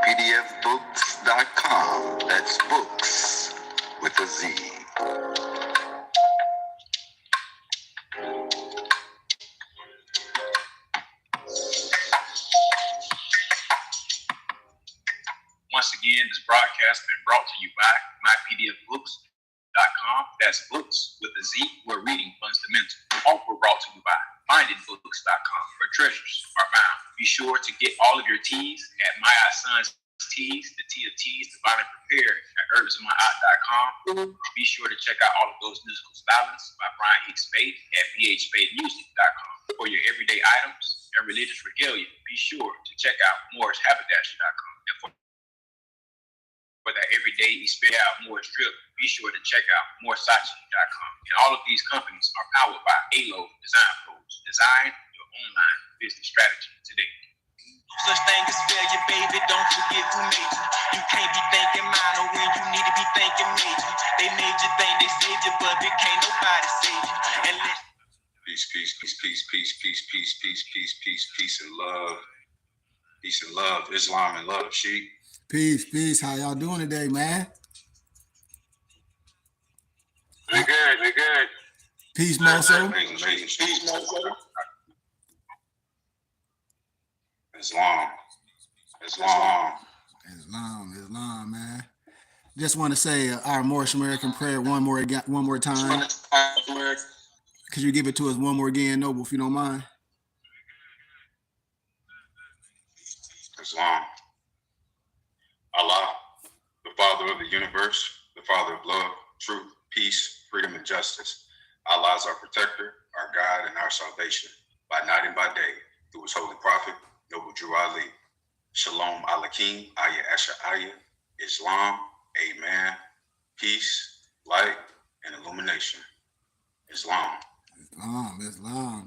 mypdfbooks.com. That's books with a Z. Once again, this broadcast has been brought to you by mypdfbooks.com. That's books with a Z, where reading fundamental. Also brought to you by findingbooks.com, where treasures are found. Be sure to get all of your teas at My Son's Teas, the tea of teas, divinely prepared at herbsandmyart.com. Be sure to check out all of those musical stylings by Brian Hicks Spade at bhspademusic.com. For your everyday items and religious regalia, be sure to check out morrishaberdasher.com. And for that everyday spit out more strip, be sure to check out moresachi.com. And all of these companies are powered by ALO Design Pros. Design your online business strategy today. Such thing as failure, baby, don't forget who made you. You can't be thinking minor when you need to be thinking major. They made you think they saved you, but it can't nobody save you. And peace, peace, peace, peace, peace, peace, peace, peace, peace, peace, peace and love. Peace and love, Islam and love, Sheik. Peace, peace. How y'all doing today, man? We good, we good. Peace, Moso. Amazing. Peace, Moso. Islam, man. Just want to say our Moorish American prayer one more time. Could you give it to us one more again, Noble, if you don't mind? Islam. Allah, the Father of the universe, the Father of love, truth, peace, freedom, and justice. Allah is our protector, our guide, and our salvation, by night and by day, through his holy prophet, Noble Drew Ali. Shalom Alakim, Ayah Asha Ayah, Islam, Amen, peace, light, and illumination. Islam.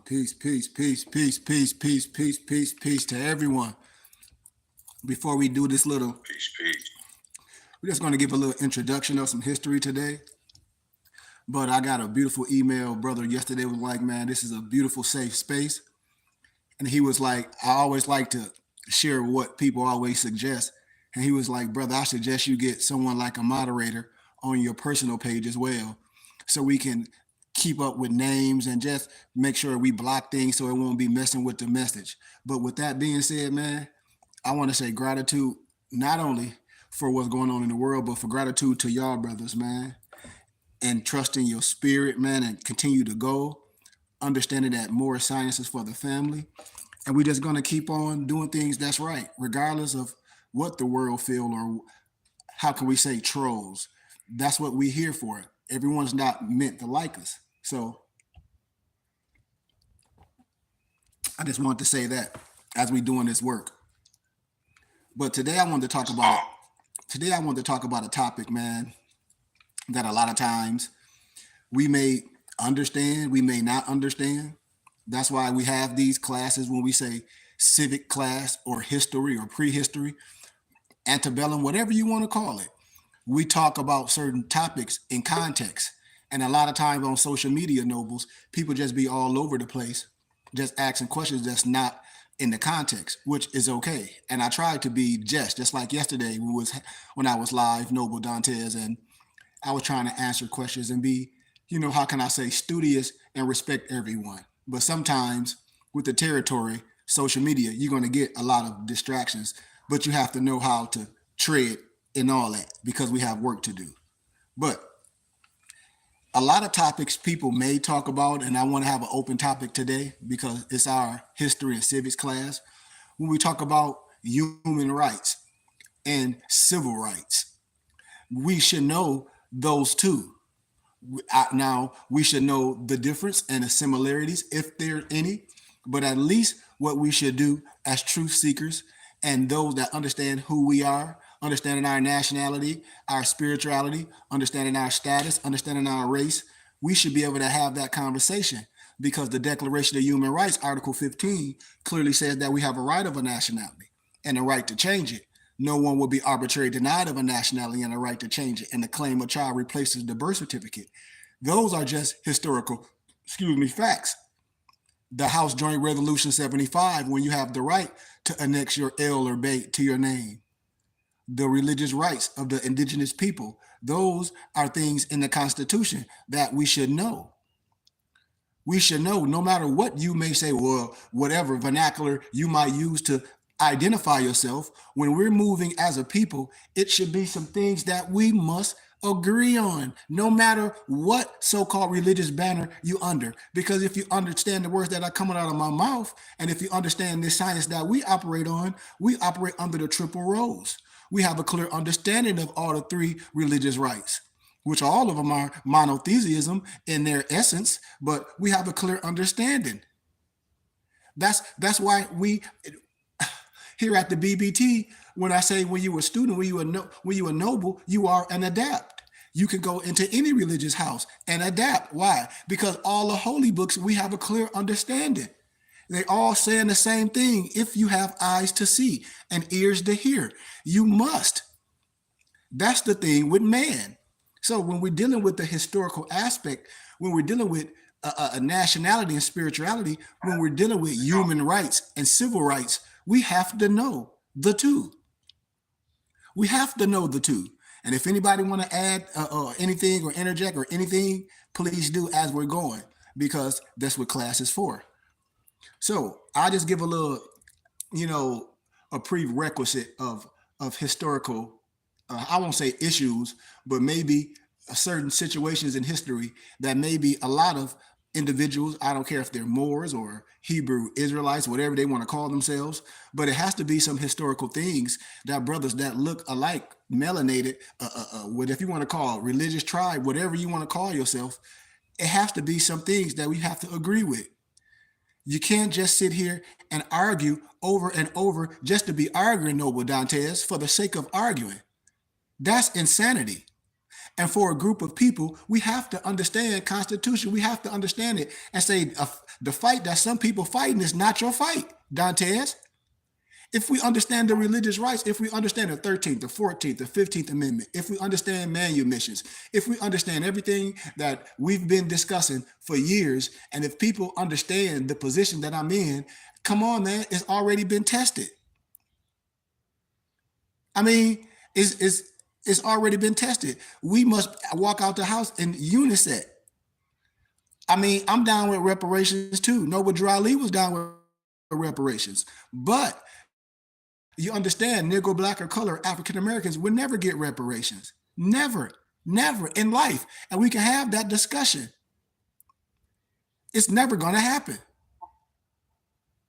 Peace to everyone. Before we do this little peace, we're just going to give a little introduction of some history today. But I got a beautiful email, brother, yesterday was like, man, this is a beautiful, safe space. And he was like, I always like to share what people always suggest. And he was like, brother, I suggest you get someone like a moderator on your personal page as well, so we can keep up with names and just make sure we block things so it won't be messing with the message. But with that being said, man, I want to say gratitude, not only for what's going on in the world, but for gratitude to y'all brothers, man, and trusting your spirit, man, and continue to go, understanding that more science is for the family. And we're just going to keep on doing things that's right, regardless of what the world feel, or how can we say trolls. That's what we're here for. Everyone's not meant to like us. So I just want to say that as we're doing this work. But today I wanted to talk about a topic, man, that a lot of times we may understand, we may not understand. That's why we have these classes when we say civic class or history or prehistory, antebellum, whatever you want to call it. We talk about certain topics in context. And a lot of times on social media, Nobles, people just be all over the place, just asking questions that's not in the context, which is okay. And I tried to be just like yesterday when I was live, Noble Dantes, and I was trying to answer questions and be, how can I say, studious and respect everyone. But sometimes with the territory, social media, you're going to get a lot of distractions, but you have to know how to tread in all that because we have work to do. But a lot of topics people may talk about, and I want to have an open topic today because it's our history and civics class. When we talk about human rights and civil rights, we should know those two. Now, we should know the difference and the similarities, if there are any, but at least what we should do as truth seekers and those that understand who we are, understanding our nationality, our spirituality, understanding our status, understanding our race, we should be able to have that conversation because the Declaration of Human Rights, Article 15, clearly says that we have a right of a nationality and a right to change it. No one will be arbitrarily denied of a nationality and a right to change it. And the claim of child replaces the birth certificate. Those are just historical, facts. The House Joint Resolution 75, when you have the right to annex your L or Bay to your name. the religious rights of the indigenous people. Those are things in the Constitution that we should know. We should know, no matter what you may say, or whatever vernacular you might use to identify yourself, when we're moving as a people, it should be some things that we must agree on, no matter what so-called religious banner you under. Because if you understand the words that are coming out of my mouth, and if you understand this science that we operate on, we operate under the triple rose. We have a clear understanding of all the three religious rights, which all of them are monotheism in their essence, but we have a clear understanding. That's why we here at the BBT, when I say when you were a student, when you were noble, you are an adept. You can go into any religious house and adapt. Why? Because all the holy books, we have a clear understanding. They all saying the same thing. If you have eyes to see and ears to hear, you must. That's the thing with man. So when we're dealing with the historical aspect, when we're dealing with a nationality and spirituality, when we're dealing with human rights and civil rights, we have to know the two. We have to know the two. And if anybody want to add anything or interject or anything, please do as we're going, because that's what class is for. So I just give a little, a prerequisite of historical, I won't say issues, but maybe certain situations in history that maybe a lot of individuals, I don't care if they're Moors or Hebrew Israelites, whatever they want to call themselves, but it has to be some historical things that brothers that look alike, melanated, what if you want to call religious tribe, whatever you want to call yourself, it has to be some things that we have to agree with. You can't just sit here and argue over and over just to be arguing, Noble Dantes, for the sake of arguing. That's insanity. And for a group of people, we have to understand Constitution. We have to understand it and say the fight that some people fighting is not your fight, Dantes. If we understand the religious rights, if we understand the 13th, the 14th, the 15th Amendment, if we understand manumissions, if we understand everything that we've been discussing for years, and if people understand the position that I'm in, come on, man, it's already been tested. I mean, it's already been tested. We must walk out the house in unison. I mean, I'm down with reparations too. Noble Drew Ali was down with reparations. But you understand, Negro, Black, or color, African Americans would never get reparations. Never, never in life. And we can have that discussion. It's never going to happen.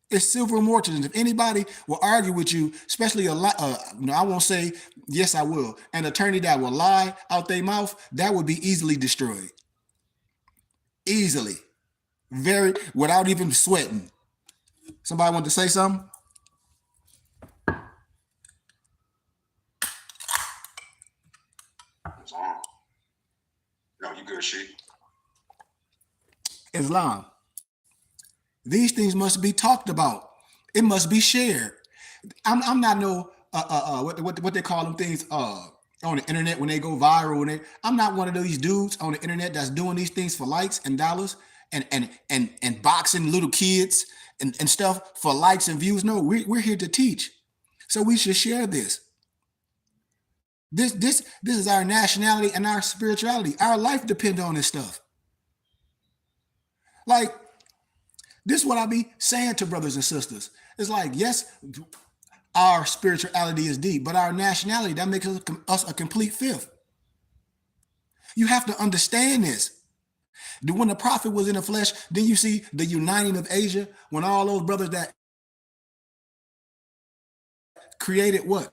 It's silver mortgage. If anybody will argue with you, especially I won't say, yes, I will, an attorney that will lie out their mouth, that would be easily destroyed. Easily. Without even sweating. Somebody want to say something? It's on. No, you good, Sheik. Islam. These things must be talked about. It must be shared. I'm not no what they call them things on the internet when they go viral. I'm not one of these dudes on the internet that's doing these things for likes and dollars and boxing little kids and stuff for likes and views. No, we're here to teach. So we should share this. This is our nationality and our spirituality. Our life depends on this stuff. Like, this is what I be saying to brothers and sisters. It's like, yes, our spirituality is deep, but our nationality, that makes us a complete fifth. You have to understand this. When the prophet was in the flesh, then you see the uniting of Asia, when all those brothers that created what?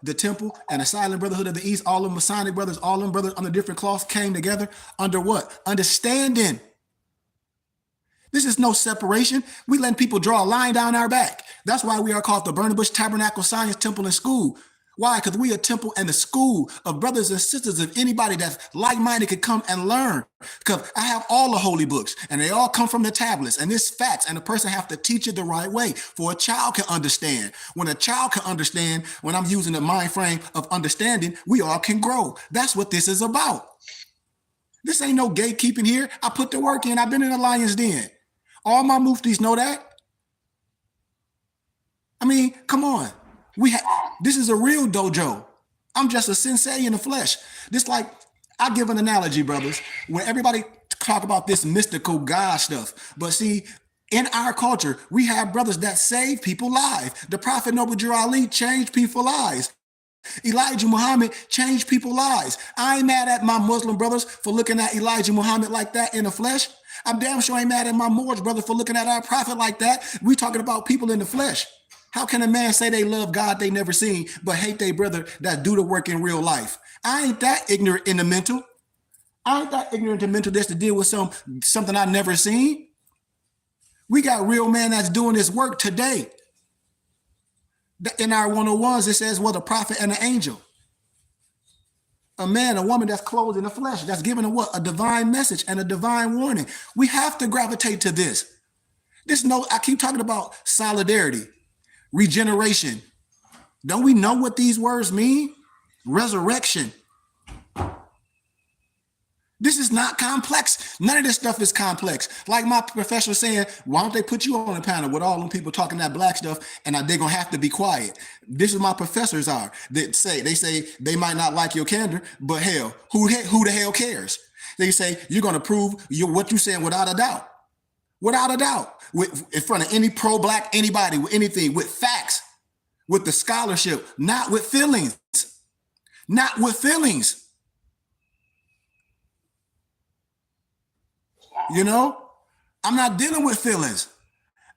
The temple and the silent brotherhood of the East, all them Masonic brothers, all them brothers under different cloths came together under what? Understanding. This is no separation. We letting people draw a line down our back. That's why we are called the Burning Bush Tabernacle Science Temple and School. Why? Because we are a temple and a school of brothers and sisters, of anybody that's like-minded could come and learn. Because I have all the holy books and they all come from the tablets, and it's facts, and the person have to teach it the right way for a child can understand. When a child can understand, when I'm using the mind frame of understanding, we all can grow. That's what this is about. This ain't no gatekeeping here. I put the work in. I've been in the lion's den. All my muftis know that. I mean, come on. This is a real dojo. I'm just a sensei in the flesh. This like, I give an analogy, brothers, when everybody talk about this mystical God stuff. But see, in our culture, we have brothers that save people lives. The Prophet Noble Drew Ali changed people's lives. Elijah Muhammad changed people's lives. I ain't mad at my Muslim brothers for looking at Elijah Muhammad like that in the flesh. I'm damn sure ain't mad at my Moorish brother for looking at our prophet like that. We talking about people in the flesh. How can a man say they love God they never seen, but hate their brother that do the work in real life? I ain't that ignorant in the mental. I ain't that ignorant in the mental just to deal with something I never seen. We got real men that's doing this work today. In our 101s, it says, well, a prophet and an angel. A man, a woman that's clothed in the flesh, that's given a divine message and a divine warning. We have to gravitate to this. I keep talking about solidarity, regeneration. Don't we know what these words mean? Resurrection. This is not complex. None of this stuff is complex. Like my professor saying, why don't they put you on a panel with all them people talking that black stuff and they're going to have to be quiet. This is my professors are. They say they might not like your candor, but hell, who the hell cares? They say you're going to prove what you're saying without a doubt. Without a doubt. In front of any pro-black, anybody, with anything, with facts, with the scholarship, not with feelings. Not with feelings. You know, I'm not dealing with feelings.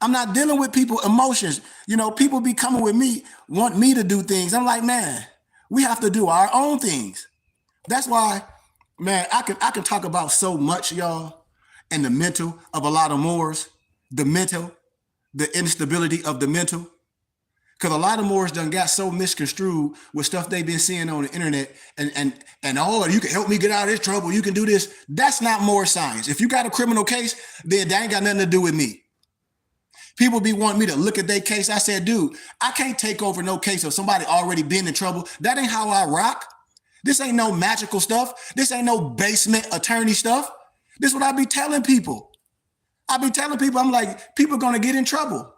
I'm not dealing with people emotions. You know, people be coming with me, want me to do things. I'm like, man, we have to do our own things. That's why, man, I can talk about so much, y'all, and the mental of a lot of Moors, the instability of the mental. Because a lot of Moors done got so misconstrued with stuff they've been seeing on the internet and oh, you can help me get out of this trouble. You can do this. That's not Moor science. If you got a criminal case, then that ain't got nothing to do with me. People be wanting me to look at their case. I said, dude, I can't take over no case of somebody already been in trouble. That ain't how I rock. This ain't no magical stuff. This ain't no basement attorney stuff. This is what I be telling people. I be telling people, I'm like, people are going to get in trouble.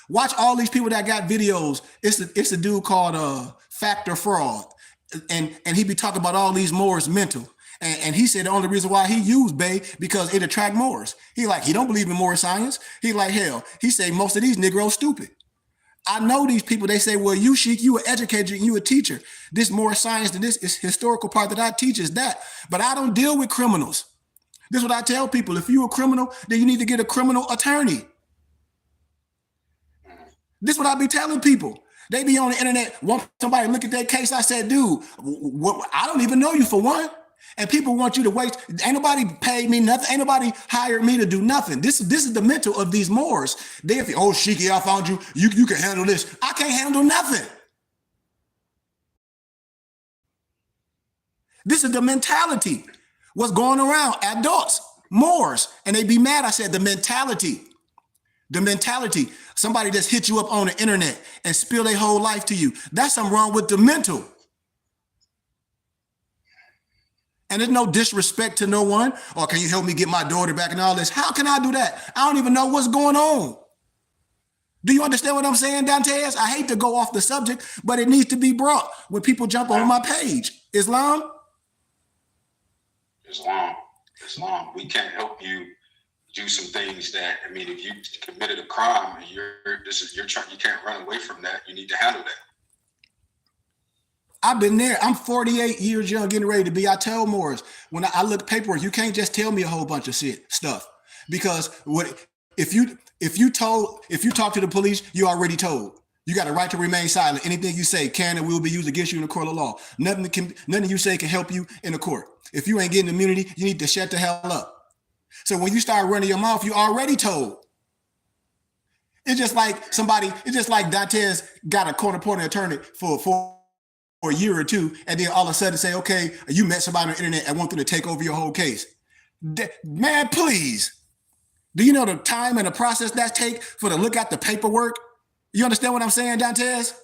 Watch all these people that got videos. It's a dude called Factor Fraud. And he be talking about all these Moors mental. And he said the only reason why he used Bay because it attract Moors. He don't believe in Moor science. He like, hell, he say most of these Negroes stupid. I know these people, they say, well, you Sheik, you an educator, you a teacher. This Moor science and this is historical part that I teach is that. But I don't deal with criminals. This is what I tell people. If you a criminal, then you need to get a criminal attorney. This is what I be telling people. They be on the internet, want somebody to look at their case. I said, dude, I don't even know you for one. And people want you to waste. Ain't nobody paid me nothing. Ain't nobody hired me to do nothing. This is the mental of these Moors. They think, oh, Sheiky, I found you. You can handle this. I can't handle nothing. This is the mentality. What's going around? Adults, Moors. And they be mad. I said the mentality. The mentality, somebody just hit you up on the internet and spill their whole life to you. That's something wrong with the mental. And there's no disrespect to no one. Or can you help me get my daughter back and all this? How can I do that? I don't even know what's going on. Do you understand what I'm saying, Dantes? I hate to go off the subject, but it needs to be brought when people jump on my page. Islam? Islam. We can't help you do some things that, I mean, if you committed a crime and you can't run away from that. You need to handle that. I've been there. I'm 48 years young, getting ready to be. I tell Moors, when I look paperwork, you can't just tell me a whole bunch of stuff. Because if you talk to the police, you already told. You got a right to remain silent. Anything you say can and will be used against you in the court of law. Nothing you say can help you in the court. If you ain't getting immunity, you need to shut the hell up. So when you start running your mouth, you already told. It's just like Dantes got a court appointed attorney for a year or two, and then all of a sudden say, okay, you met somebody on the internet and want them to take over your whole case. Man, please. Do you know the time and the process that take for to look at the paperwork? You understand what I'm saying, Dantes?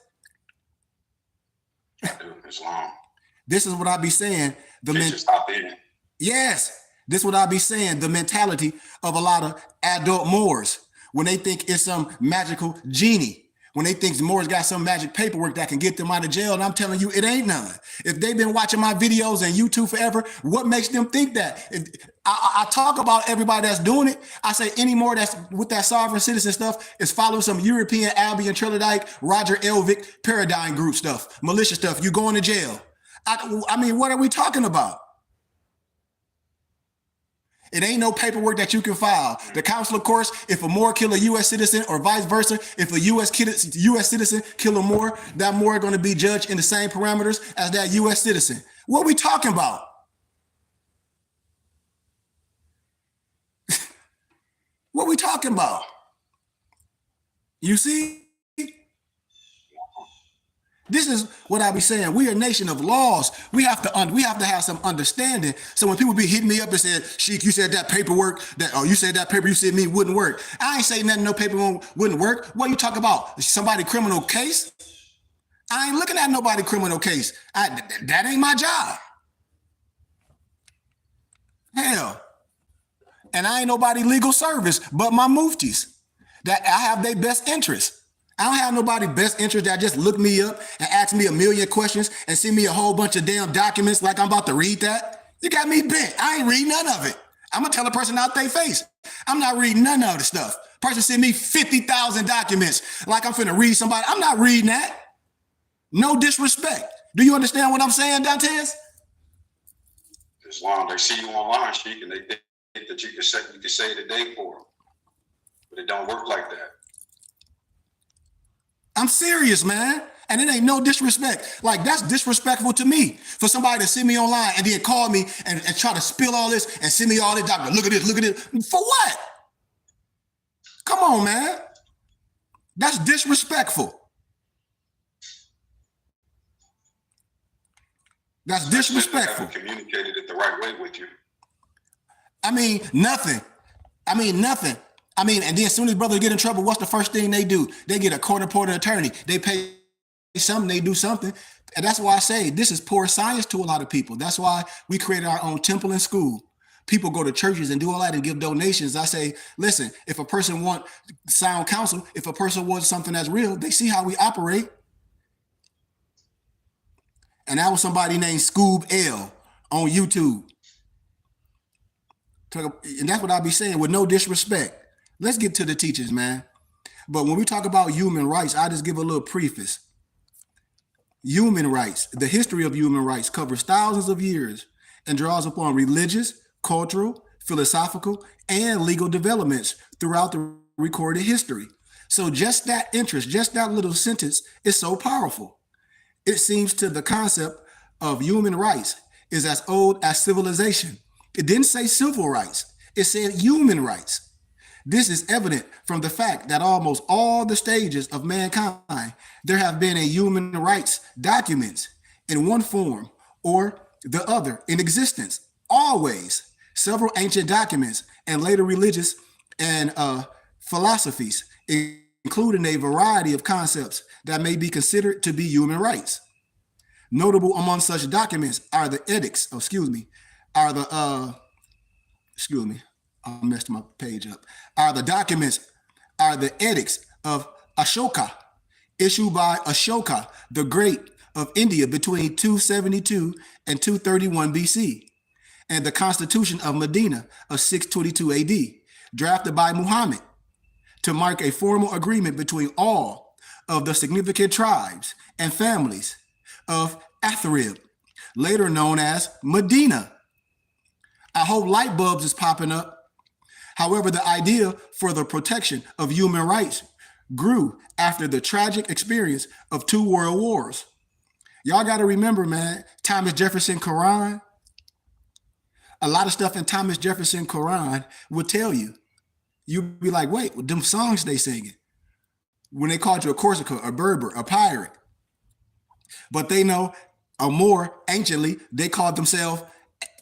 I do. It's long. This is what I be saying. Yes. This is what I be saying, the mentality of a lot of adult Moors when they think it's some magical genie. when they think Moore's got some magic paperwork that can get them out of jail, and I'm telling you, it ain't none. If they've been watching my videos and YouTube forever, what makes them think that? I talk about everybody that's doing it. I say any more that's with that sovereign citizen stuff is following some European Albion Trillerdike, Roger Elvick paradigm group stuff, militia stuff. You going to jail. I mean, what are we talking about? It ain't no paperwork that you can file. The council, of course, if a Moor kill a U.S. citizen or vice versa, if a U.S. citizen kill a Moor, that Moor going to be judged in the same parameters as that U.S. citizen. What are we talking about? What are we talking about? You see? This is what I be saying. We are a nation of laws. We have to have some understanding. So when people be hitting me up and saying, "Sheik, you said that paperwork you said that paper you sent me wouldn't work," I ain't saying nothing. No paper wouldn't work. What you talk about? Somebody criminal case? I ain't looking at nobody criminal case. That ain't my job. Hell, and I ain't nobody legal service but my muftis. That I have their best interest. I don't have nobody best interest that just look me up and ask me a million questions and send me a whole bunch of damn documents like I'm about to read that. You got me bent. I ain't reading none of it. I'm gonna tell a person out their face. I'm not reading none of the stuff. Person send me 50,000 documents like I'm finna read somebody. I'm not reading that. No disrespect. Do you understand what I'm saying, Dantes? As long as they see you online, Sheik, and they think that you can say the day for them. But it don't work like that. I'm serious, man. And it ain't no disrespect. Like, that's disrespectful to me for somebody to send me online and then call me and try to spill all this and send me all this document. Look at this. For what? Come on, man. That's disrespectful. That's disrespectful. I communicated it the right way with you. I mean, nothing. And then as soon as brothers get in trouble, what's the first thing they do? They get a court-appointed attorney. They pay something, they do something. And that's why I say this is poor science to a lot of people. That's why we created our own temple and school. People go to churches and do all that and give donations. I say, listen, if a person wants sound counsel, if a person wants something that's real, they see how we operate. And that was somebody named Scoob L on YouTube. And that's what I'll be saying with no disrespect. Let's get to the teachers, man. But when we talk about human rights, I just give a little preface. Human rights, the history of human rights covers thousands of years and draws upon religious, cultural, philosophical, and legal developments throughout the recorded history. So just that interest, just that little sentence is so powerful. It seems to the concept of human rights is as old as civilization. It didn't say civil rights. It said human rights. This is evident from the fact that almost all the stages of mankind, there have been a human rights documents in one form or the other in existence. Always. Several ancient documents and later religious and philosophies, including a variety of concepts that may be considered to be human rights. Notable among such documents are the edicts, I messed my page up. The edicts of Ashoka, issued by Ashoka the Great of India between 272 and 231 BC, and the Constitution of Medina of 622 AD, drafted by Muhammad to mark a formal agreement between all of the significant tribes and families of Athrib, later known as Medina. I hope light bulbs is popping up. However, the idea for the protection of human rights grew after the tragic experience of 2 world wars. Y'all got to remember, man, Thomas Jefferson Quran, a lot of stuff in Thomas Jefferson Quran would tell you. You'd be like, wait, them songs they singing. When they called you a Corsica, a Berber, a pirate. But they know, or more anciently, they called themselves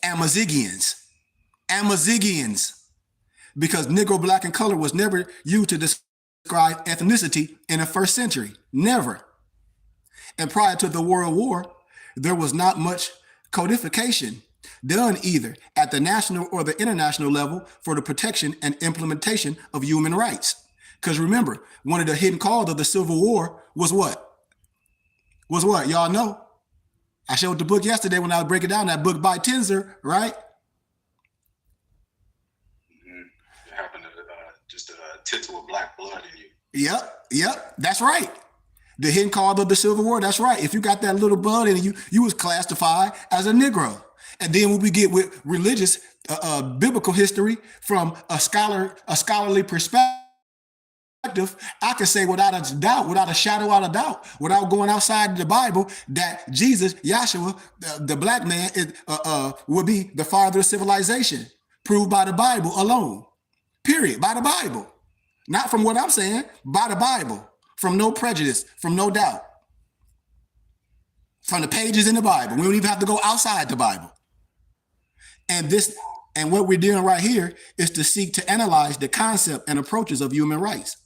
Amazigians. Because Negro, black, and color was never used to describe ethnicity in the first century. Never. And prior to the World War, there was not much codification done either at the national or the international level for the protection and implementation of human rights. Because remember, one of the hidden causes of the Civil War was what? Y'all know. I showed the book yesterday when I was breaking down that book by Tenzer, right? It happened to just a tittle of black blood in you. Yep, that's right. The hidden cause of the Civil War, that's right. If you got that little blood in you, you was classified as a Negro. And then when we get with religious, biblical history from a scholarly perspective, I can say without a doubt, without a shadow of a doubt, without going outside the Bible, that Jesus, Yahshua, the black man, will be the father of civilization, proved by the Bible alone. Period. By the Bible. Not from what I'm saying, by the Bible. From no prejudice, from no doubt. From the pages in the Bible. We don't even have to go outside the Bible. And what we're doing right here is to seek to analyze the concept and approaches of human rights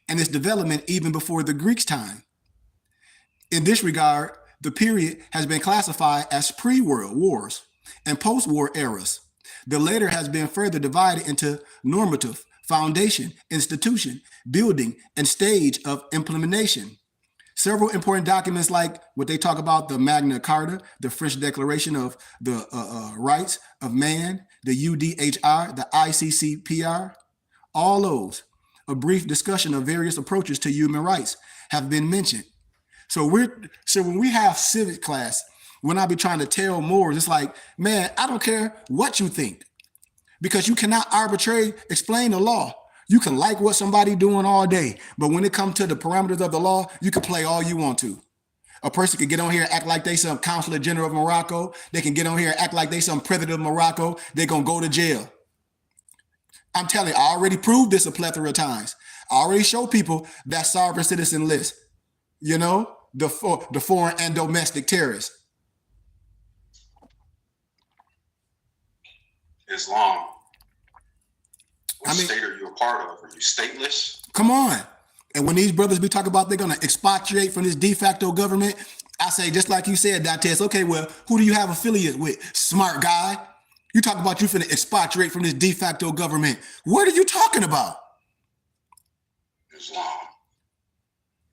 and its development even before the Greeks' time. In this regard, the period has been classified as pre-world wars and post-war eras. The latter has been further divided into normative, foundation, institution, building, and stage of implementation. Several important documents like what they talk about, the Magna Carta, the French Declaration of the Rights of Man, the UDHR, the ICCPR, all those, a brief discussion of various approaches to human rights have been mentioned. So when we have civics class, when I be trying to tell Moors, it's like, man, I don't care what you think, because you cannot arbitrarily explain the law. You can like what somebody doing all day, but when it comes to the parameters of the law, you can play all you want to. A person can get on here and act like they some consular general of Morocco. They can get on here and act like they some president of Morocco. They're going to go to jail. I'm telling you, I already proved this a plethora of times. I already show people that sovereign citizen list, the foreign and domestic terrorists. Islam. What state are you a part of? Are you stateless? Come on. And when these brothers be talking about they're going to expatriate from this de facto government, I say, just like you said, Dantes, okay, well, who do you have affiliate with? Smart guy. You talk about you finna expatriate from this de facto government. What are you talking about? Islam.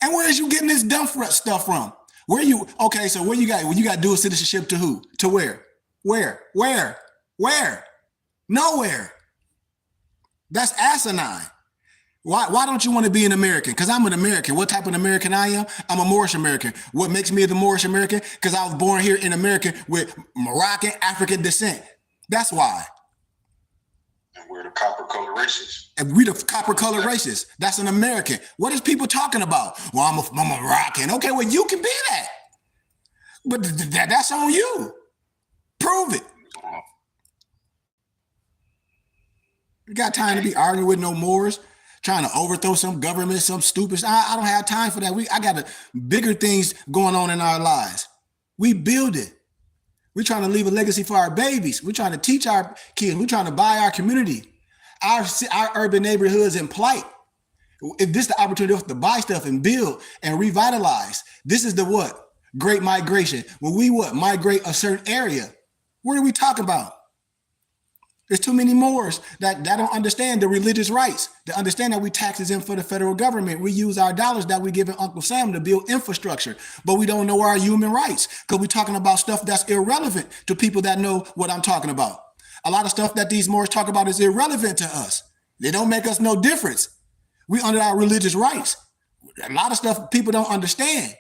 And where is you getting this dumb stuff from? Where you got dual citizenship to who? To where? Where? Nowhere. That's asinine. Why don't you want to be an American? Because I'm an American. What type of American I am? I'm a Moorish American. What makes me the Moorish American? Because I was born here in America with Moroccan African descent. That's why. And we're the copper color races. And we the copper color races. That's an American. What is people talking about? Well, I'm a Moroccan. Okay, well, you can be that. But that's on you. Prove it. You got time to be arguing with no Moors, trying to overthrow some government, some stupid. I don't have time for that. I got bigger things going on in our lives. We build it. We're trying to leave a legacy for our babies. We're trying to teach our kids. We're trying to buy our community. Our urban neighborhoods in plight. If this is the opportunity to buy stuff and build and revitalize, this is the what? Great migration. When we migrate a certain area, what are we talking about? There's too many Moors that don't understand the religious rights, that understand that we taxes in for the federal government. We use our dollars that we give Uncle Sam to build infrastructure, but we don't know our human rights because we're talking about stuff that's irrelevant to people that know what I'm talking about. A lot of stuff that these Moors talk about is irrelevant to us. They don't make us no difference. We under our religious rights. A lot of stuff people don't understand.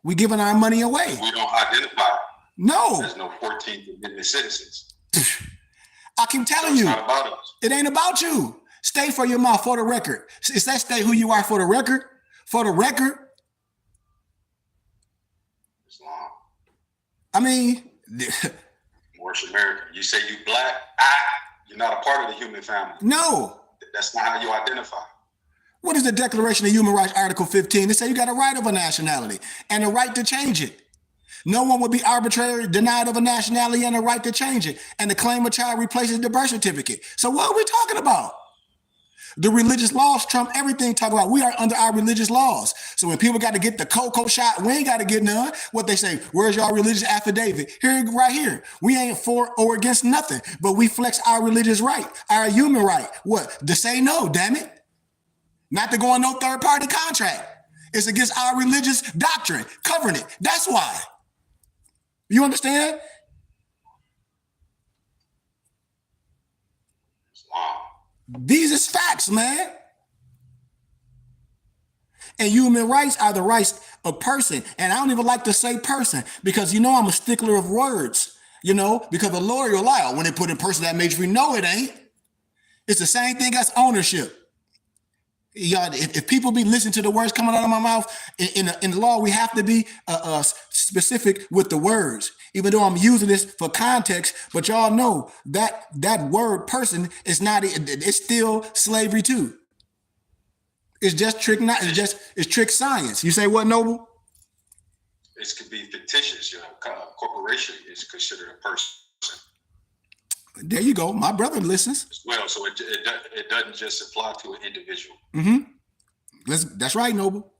We giving our money away. We don't identify. No. There's no 14th Amendment citizens. I keep telling you, it's not about us. It ain't about you. Stay for your mouth, for the record. Is that stay who you are for the record? For the record? Islam. I mean, Moorish American. You say you black, you're not a part of the human family. No. That's not how you identify. What is the Declaration of Human Rights, Article 15? They say you got a right of a nationality and a right to change it. No one would be arbitrarily denied of a nationality and a right to change it. And the claim of child replaces the birth certificate. So what are we talking about? The religious laws trump everything. Talk about we are under our religious laws. So when people got to get the cocoa shot, we ain't got to get none. What they say, where's your religious affidavit? Here, right here. We ain't for or against nothing, but we flex our religious right, our human right. What? To say no, damn it. not to go on no third-party contract. It's against our religious doctrine, covering it. That's why. You understand? These is facts, man. And human rights are the rights of person. And I don't even like to say person because, you know, I'm a stickler of words, you know, because a lawyer will lie. When they put in person, that makes me know it ain't. It's the same thing as ownership. Y'all, if people be listening to the words coming out of my mouth, in the law, we have to be specific with the words, even though I'm using this for context. But y'all know that that word person is not, it's still slavery too. It's just trick, it's trick science. You say what, Noble? It could be fictitious, you know, corporation is considered a person. There you go. My brother listens. As well, so it doesn't just apply to an individual. That's right, Noble.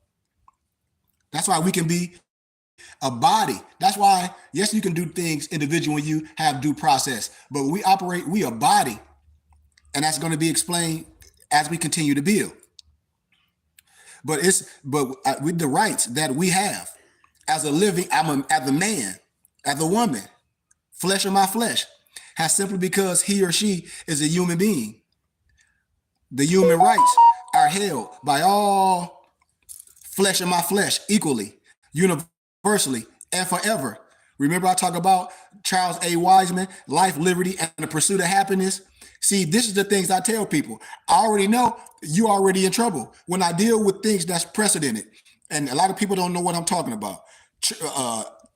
That's why we can be a body. That's why, yes, you can do things individual when you have due process, but we a body. And that's going to be explained as we continue to build. But with the rights that we have as a living, as a man, as a woman, flesh of my flesh, has simply because he or she is a human being. The human rights are held by all flesh of my flesh equally, universally, and forever. Remember I talk about Charles A. Wiseman, life, liberty, and the pursuit of happiness? See, this is the things I tell people. I already know you're already in trouble when I deal with things that's precedented. And a lot of people don't know what I'm talking about.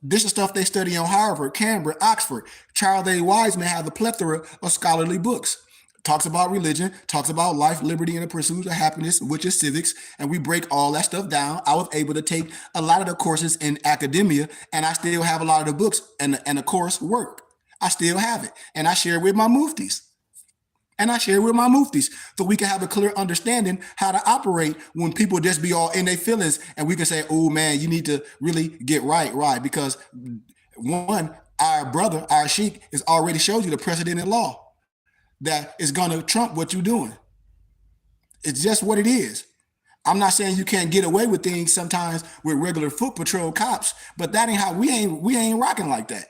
This is stuff they study on Harvard, Cambridge, Oxford. Charles A. Wiseman has a plethora of scholarly books. Talks about religion, talks about life, liberty, and the pursuit of happiness, which is civics. And we break all that stuff down. I was able to take a lot of the courses in academia, and I still have a lot of the books and the course work. I still have it. And I share it with my muftis. So we can have a clear understanding how to operate when people just be all in their feelings, and we can say, oh man, you need to really get right. Because one, our brother, our sheik, has already showed you the precedent in law that is going to trump what you're doing. It's just what it is. I'm not saying you can't get away with things sometimes with regular foot patrol cops, but that ain't how we ain't rocking like that.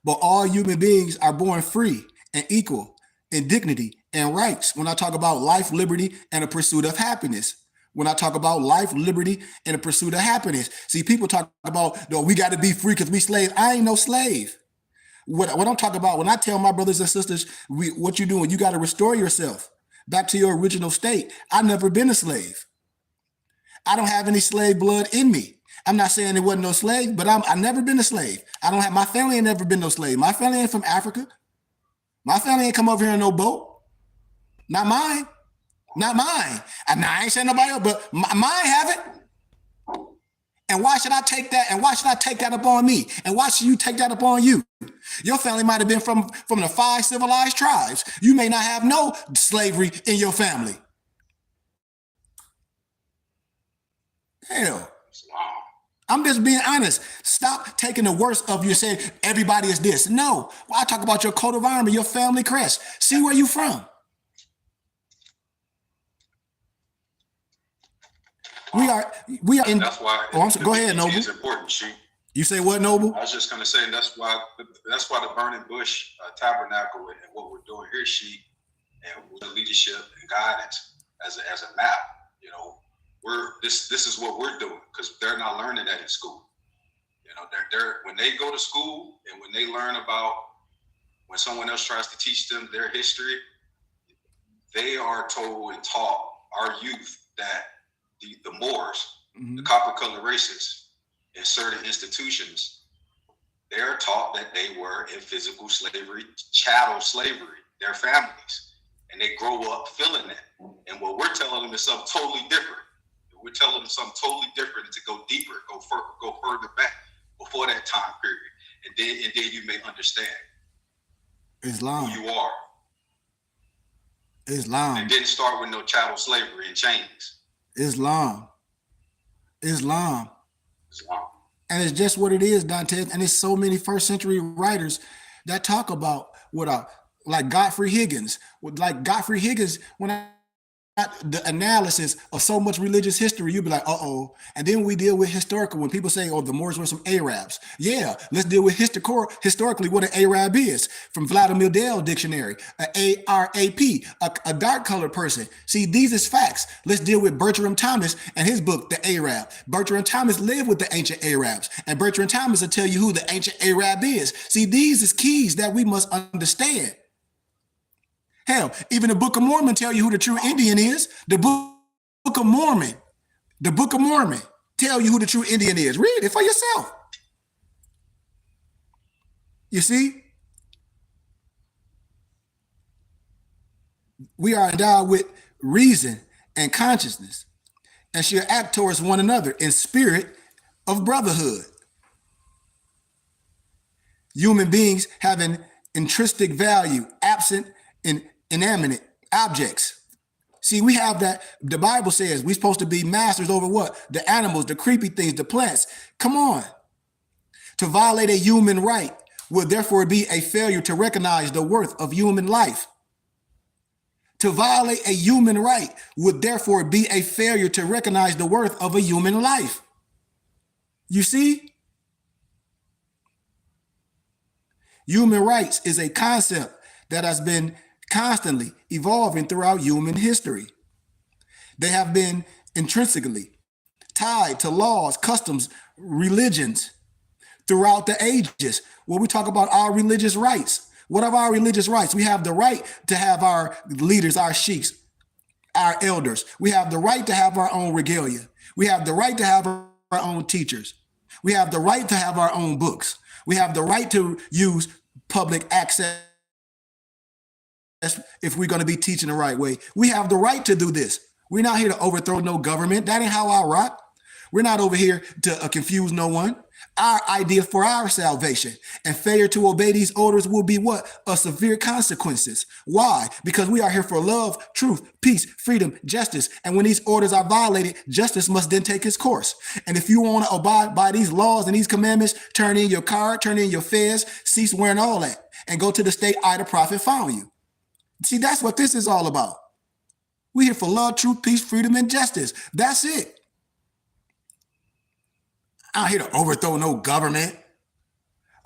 But all human beings are born free and equal in dignity and rights. When I talk about life, liberty, and the pursuit of happiness. When I talk about life, liberty, and the pursuit of happiness. See, people talk about, no, we got to be free because we slaves. I ain't no slave. What I'm talking about, when I tell my brothers and sisters, what you doing, you got to restore yourself back to your original state. I've never been a slave. I don't have any slave blood in me. I'm not saying it wasn't no slave, but I've never been a slave. My family ain't never been no slave. My family ain't from Africa. My family ain't come over here in no boat. Not mine. And I ain't saying nobody else, but mine have it. And why should I take that? And why should I take that upon me? And why should you take that upon you? Your family might have been from the 5 civilized tribes. You may not have no slavery in your family. Hell. I'm just being honest. Stop taking the worst of you saying everybody is this. No, I talk about your coat of armor, your family crest. See where you from. We are in. That's why. Go ahead, Noble. It's important, Sheik. You say what, Noble? I was just going to say that's why the Burning Bush Tabernacle and what we're doing here, Sheik, and with the leadership and guidance as a map. You know, this is what we're doing because they're not learning that in school. You know, they're when they go to school and when they learn about when someone else tries to teach them their history, they are told and taught our youth that the Moors, the copper-colored races in certain institutions, they're taught that they were in physical slavery, chattel slavery, their families, and they grow up feeling that. And what we're telling them is something totally different. We're telling them something totally different to go deeper, go further back before that time period, and then you may understand Islam. Who you are. Islam. It didn't start with no chattel slavery and chains. Islam. And it's just what it is, Dante. And there's so many first century writers that talk about like Godfrey Higgins. When I the analysis of so much religious history, you'd be like, uh-oh. And then we deal with historical, when people say, oh, the Moors were some Arabs. Yeah, let's deal with historically what an Arab is. From Vladimir Dale dictionary, an ARAP, a dark colored person. See, these is facts. Let's deal with Bertram Thomas and his book, The Arab. Bertram Thomas lived with the ancient Arabs, and Bertram Thomas will tell you who the ancient Arab is. See, these is keys that we must understand. Hell, even the Book of Mormon tell you who the true Indian is. The Book of Mormon tell you who the true Indian is. Read it for yourself. You see? We are endowed with reason and consciousness and should act towards one another in spirit of brotherhood. Human beings have an intrinsic value absent in inanimate objects. See, we have that. The Bible says we're supposed to be masters over what? The animals, the creepy things, the plants. Come on. To violate a human right would therefore be a failure to recognize the worth of human life. To violate a human right would therefore be a failure to recognize the worth of a human life. You see? Human rights is a concept that has been constantly evolving throughout human history. They have been intrinsically tied to laws, customs, religions throughout the ages. When we talk about our religious rights, what are our religious rights? We have the right to have our leaders, our sheiks, our elders. We have the right to have our own regalia. We have the right to have our own teachers. We have the right to have our own books. We have the right to use public access if we're going to be teaching the right way. We have the right to do this. We're not here to overthrow no government. That ain't how I rock. We're not over here to confuse no one. Our idea for our salvation and failure to obey these orders will be what? A severe consequences. Why? Because we are here for love, truth, peace, freedom, justice. And when these orders are violated, justice must then take its course. And if you want to abide by these laws and these commandments, turn in your card, turn in your fez, cease wearing all that, and go to the state I, the prophet, found you. See, that's what this is all about. We're here for love, truth, peace, freedom, and justice. That's it. I'm not here to overthrow no government.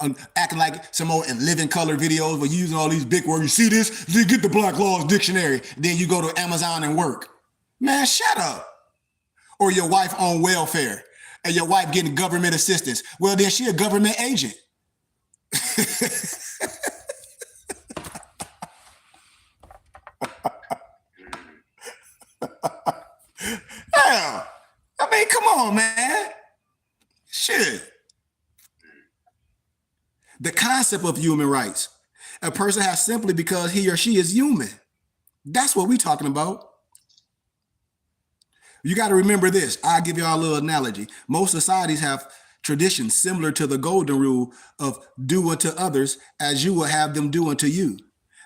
I'm acting like some old in living color videos where using all these big words. You see this? Get the Black Laws Dictionary. Then you go to Amazon and work. Man, shut up. Or your wife on welfare and your wife getting government assistance. Well, then she a government agent. Hell, I mean, come on, man. Shit. The concept of human rights. A person has simply because he or she is human. That's what we're talking about. You got to remember this. I'll give y'all a little analogy. Most societies have traditions similar to the golden rule of do unto others as you will have them do unto you.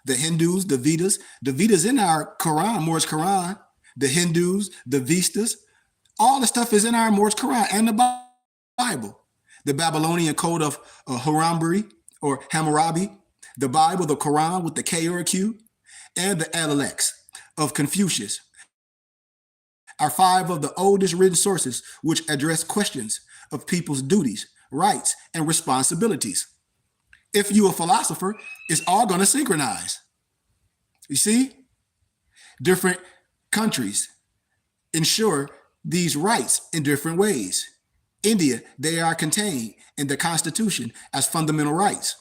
The Hindus, the Vedas in our Quran, Moore's Quran, the Hindus, the Vistas, all the stuff is in our Moore's Quran and the Bible. The Babylonian Code of Hammurabi or Hammurabi, the Bible, the Quran with the K or a Q, and the Analects of Confucius are 5 of the oldest written sources which address questions of people's duties, rights, and responsibilities. If you a philosopher, it's all going to synchronize. You see? Different countries ensure these rights in different ways. India, they are contained in the Constitution as fundamental rights.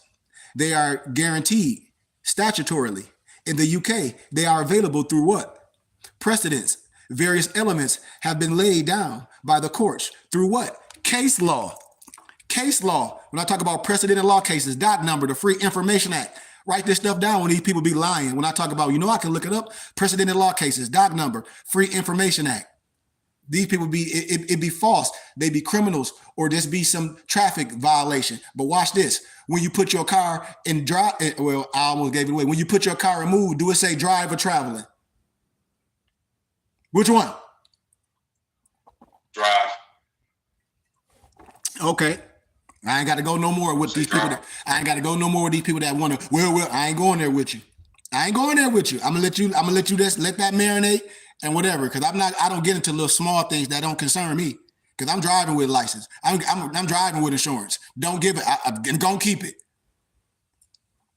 They are guaranteed statutorily. In the UK, they are available through what? Precedents. Various elements have been laid down by the courts through what? Case law. Case law. When I talk about precedent and law cases, doc number, the Free Information Act. Write this stuff down when these people be lying. When I talk about, I can look it up. Precedent and law cases, doc number, Free Information Act. These people it be false. They be criminals or just be some traffic violation. But watch this. When you put your car in drive, well, I almost gave it away. When you put your car in move, do it say drive or traveling? Which one? Drive. Okay. I ain't got to go no more with these people. I ain't got to go no more with these people that want to, well, I ain't going there with you. I ain't going there with you. I'm gonna let you just let that marinate and whatever. Cause I don't get into little small things that don't concern me. Cause I'm driving with a license. I'm driving with insurance. Don't give it. I'm gonna keep it.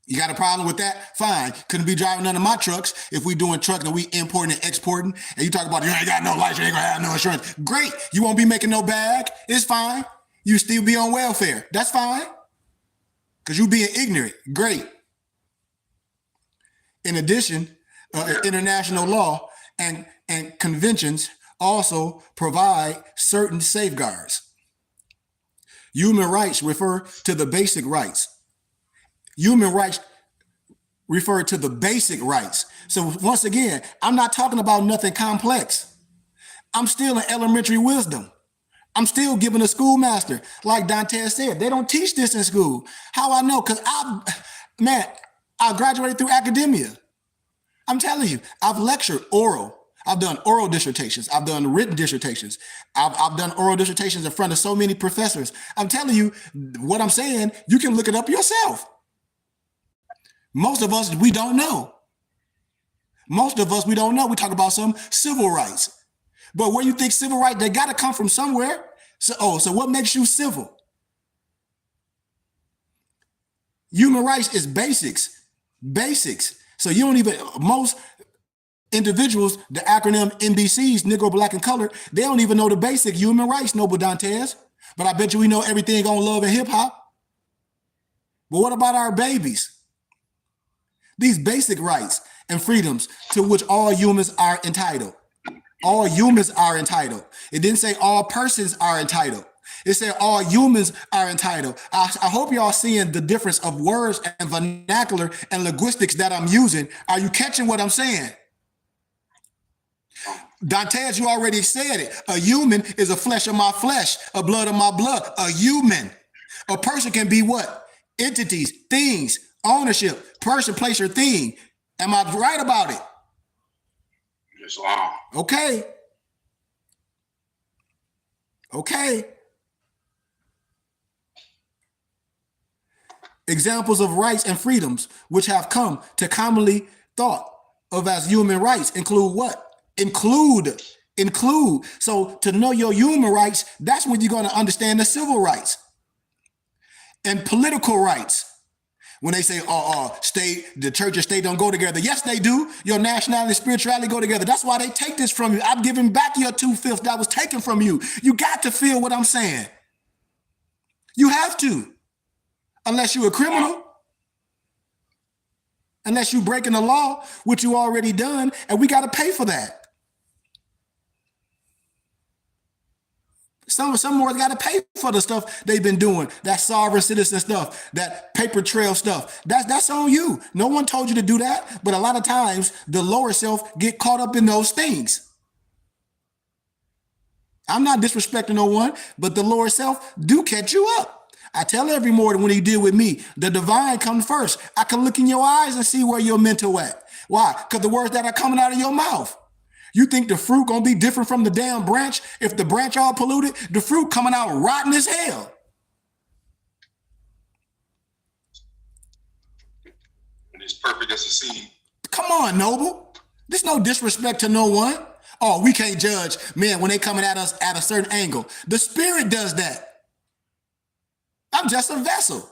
You got a problem with that? Fine. Couldn't be driving none of my trucks if we doing trucks and we importing and exporting. And you talk about you ain't got no license, you ain't gonna have no insurance. Great. You won't be making no bag. It's fine. You still be on welfare. That's fine. Because you being ignorant. Great. In addition, international law and conventions also provide certain safeguards. Human rights refer to the basic rights. Human rights refer to the basic rights. So once again, I'm not talking about nothing complex. I'm still in elementary wisdom. I'm still giving a schoolmaster. Like Dante said, they don't teach this in school. How I know? Because I graduated through academia. I'm telling you, I've lectured oral. I've done oral dissertations. I've done written dissertations. I've done oral dissertations in front of so many professors. I'm telling you what I'm saying. You can look it up yourself. Most of us, we don't know. Most of us, we don't know. We talk about some civil rights. But where you think civil rights, they got to come from somewhere. So what makes you civil? Human rights is basics. Basics. So you don't even, most individuals, the acronym NBCs, Negro, Black, and Colored, they don't even know the basic human rights, Noble Dantes. But I bet you we know everything on love and hip hop. But what about our babies? These basic rights and freedoms to which all humans are entitled. All humans are entitled. It didn't say all persons are entitled. It said all humans are entitled. I hope y'all seeing the difference of words and vernacular and linguistics that I'm using. Are you catching what I'm saying? Dantes, you already said it. A human is a flesh of my flesh, a blood of my blood. A human. A person can be what? Entities, things, ownership, person, place, or thing. Am I right about it? Islam. Okay. Okay. Examples of rights and freedoms which have come to commonly thought of as human rights include what? Include. So to know your human rights, that's when you're going to understand the civil rights and political rights. When they say, state, the church and state don't go together. Yes, they do. Your nationality and spirituality go together. That's why they take this from you. I'm giving back your 2/5 that was taken from you. You got to feel what I'm saying. You have to. Unless you're a criminal. Unless you're breaking the law, which you already done, and we got to pay for that. Some more got to pay for the stuff they've been doing, that sovereign citizen stuff, that paper trail stuff. That's on you. No one told you to do that, but a lot of times the lower self get caught up in those things. I'm not disrespecting no one, but the lower self do catch you up. I tell every morning when he deal with me, the divine comes first. I can look in your eyes and see where your mental at. Why? Because the words that are coming out of your mouth. You think the fruit gonna be different from the damn branch? If the branch all polluted, the fruit coming out rotten as hell. And it's perfect as a seed. Come on, Noble. There's no disrespect to no one. Oh, we can't judge, man, when they coming at us at a certain angle. The spirit does that. I'm just a vessel.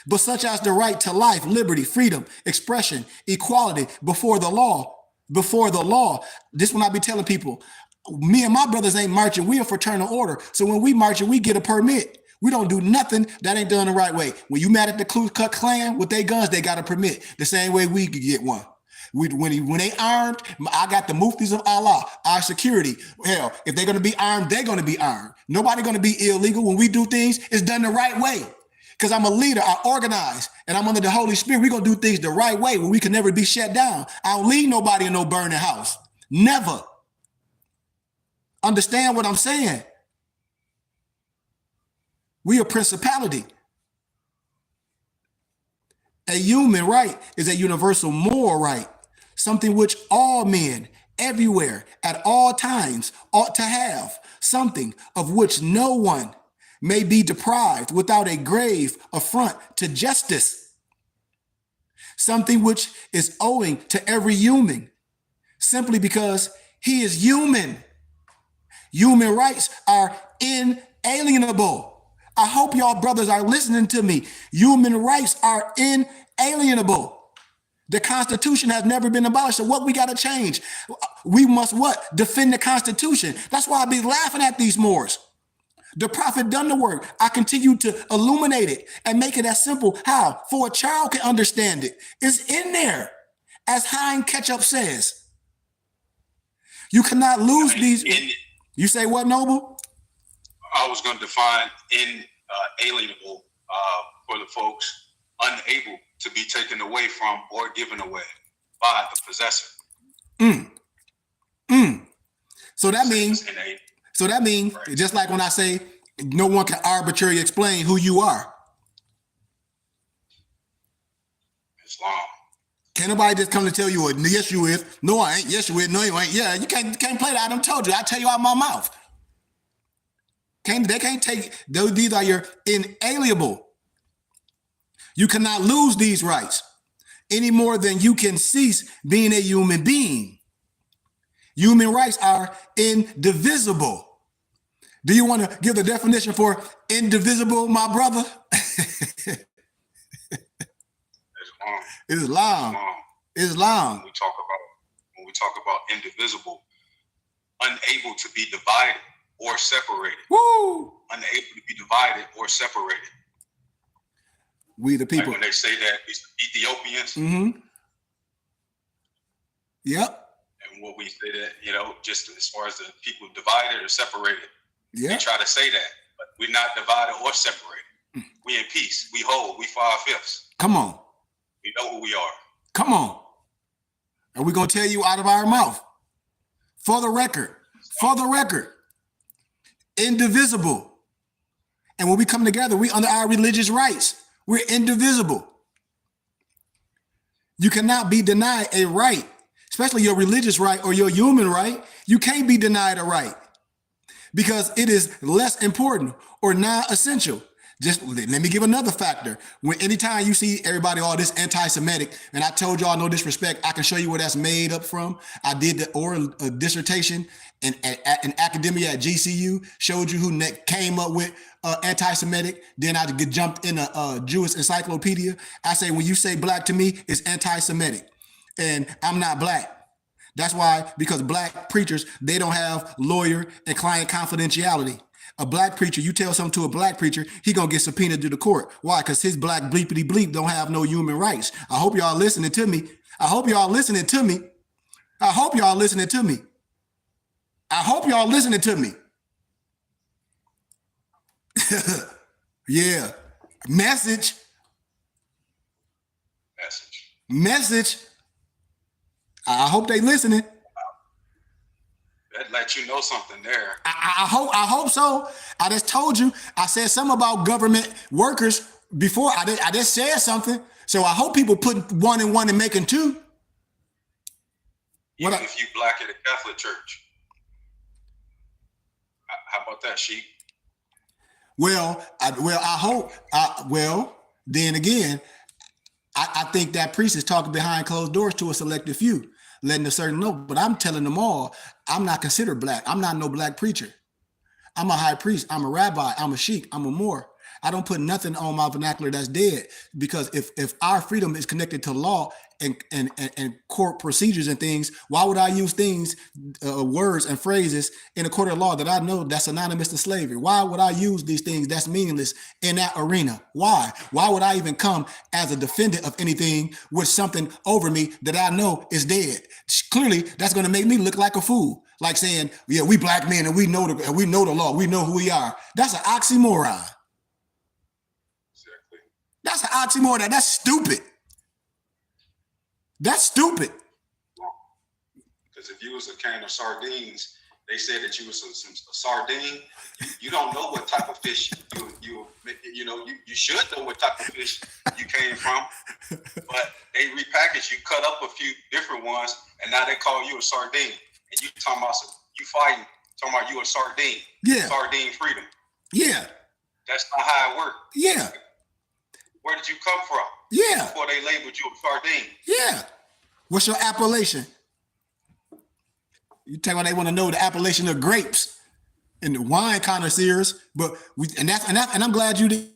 But such as the right to life, liberty, freedom, expression, equality before the law. Before the law. This when I be telling people, me and my brothers ain't marching. We are fraternal order. So when we marching, we get a permit. We don't do nothing that ain't done the right way. When you mad at the Ku Klux Klan with their guns, they got a permit. The same way we could get one. When they armed, I got the muftis of Allah, our security. Hell, if they're going to be armed, they're going to be armed. Nobody going to be illegal. When we do things, it's done the right way. Because I'm a leader, I organize, and I'm under the Holy Spirit. We're going to do things the right way where we can never be shut down. I don't leave nobody in no burning house. Never. Understand what I'm saying? We a principality. A human right is a universal moral right, something which all men everywhere at all times ought to have, something of which no one may be deprived without a grave affront to justice. something which is owing to every human, simply because he is human. Human rights are inalienable. I hope y'all brothers are listening to me. Human rights are inalienable. The Constitution has never been abolished. So what we got to change? We must what? Defend the Constitution. That's why I be laughing at these Moors. The prophet done the work. I continue to illuminate it and make it as simple. How? For a child can understand it. It's in there. As Hein Ketchup says. You cannot lose these. You say what, Noble? I was going to define inalienable for the folks unable to be taken away from or given away by the possessor. So that means, right. Just like when I say no one can arbitrarily explain who you are. Islam. Can't nobody just come to tell you, yes, you is. No, I ain't. Yes, you is. No, you ain't. Yeah, you can't play that. I done told you. I tell you out my mouth. They can't take those. These are your inalienable. You cannot lose these rights any more than you can cease being a human being. Human rights are indivisible. Do you want to give the definition for indivisible, my brother? Islam. Islam. When we talk about indivisible, unable to be divided or separated. Woo! Unable to be divided or separated. We the people. Like when they say that, it's the Ethiopians. Mm-hmm. Yep. And what we say that, just as far as the people divided or separated, we try to say that, but we're not divided or separated. We in peace. We whole. We 5/5. Come on. We know who we are. Come on. And we're going to tell you out of our mouth. For the record, indivisible. And when we come together, we under our religious rights. We're indivisible. You cannot be denied a right, especially your religious right or your human right. You can't be denied a right because it is less important or non-essential. Just let me give another factor. When anytime you see everybody all this anti-Semitic, and I told y'all no disrespect, I can show you where that's made up from. I did the oral dissertation in academia at GCU, showed you who came up with anti-Semitic. Then I jumped in a Jewish encyclopedia. I say, when you say black to me, it's anti-Semitic. And I'm not black. That's why, because black preachers, they don't have lawyer and client confidentiality. A black preacher, you tell something to a black preacher, he gonna get subpoenaed to the court. Why? Because his black bleepity bleep don't have no human rights. I hope y'all listening to me. I hope y'all listening to me. Yeah. Message. I hope they listening. That let you know something there. I hope so. I just told you. I said something about government workers before. I just said something. So I hope people put one and one and making two. Even if you black at a Catholic church. How about that, Sheik? Then again, I think that priest is talking behind closed doors to a selected few, letting a certain know. But I'm telling them all, I'm not considered black. I'm not no black preacher. I'm a high priest. I'm a rabbi. I'm a sheik. I'm a Moor. I don't put nothing on my vernacular that's dead, because if our freedom is connected to law and court procedures and things, why would I use things, words and phrases in a court of law that I know that's synonymous to slavery? Why would I use these things that's meaningless in that arena? Why? Why would I even come as a defendant of anything with something over me that I know is dead? Clearly, that's going to make me look like a fool. Like saying, yeah, we black men and we know the law, we know who we are. That's an oxymoron. That's an oxymoron. That's stupid. That's stupid. Because if you was a can of sardines, they said that you was a sardine. You don't know what type of fish you should know what type of fish you came from. But they repackaged you, cut up a few different ones, and now they call you a sardine. And you talking about you a sardine. Yeah. Sardine freedom. Yeah. That's not how it works. Yeah. Where did you come from? Yeah. Before they labeled you a sardine. Yeah. What's your appellation? You tell me they want to know the appellation of grapes and the wine connoisseurs, but and I'm glad you didn't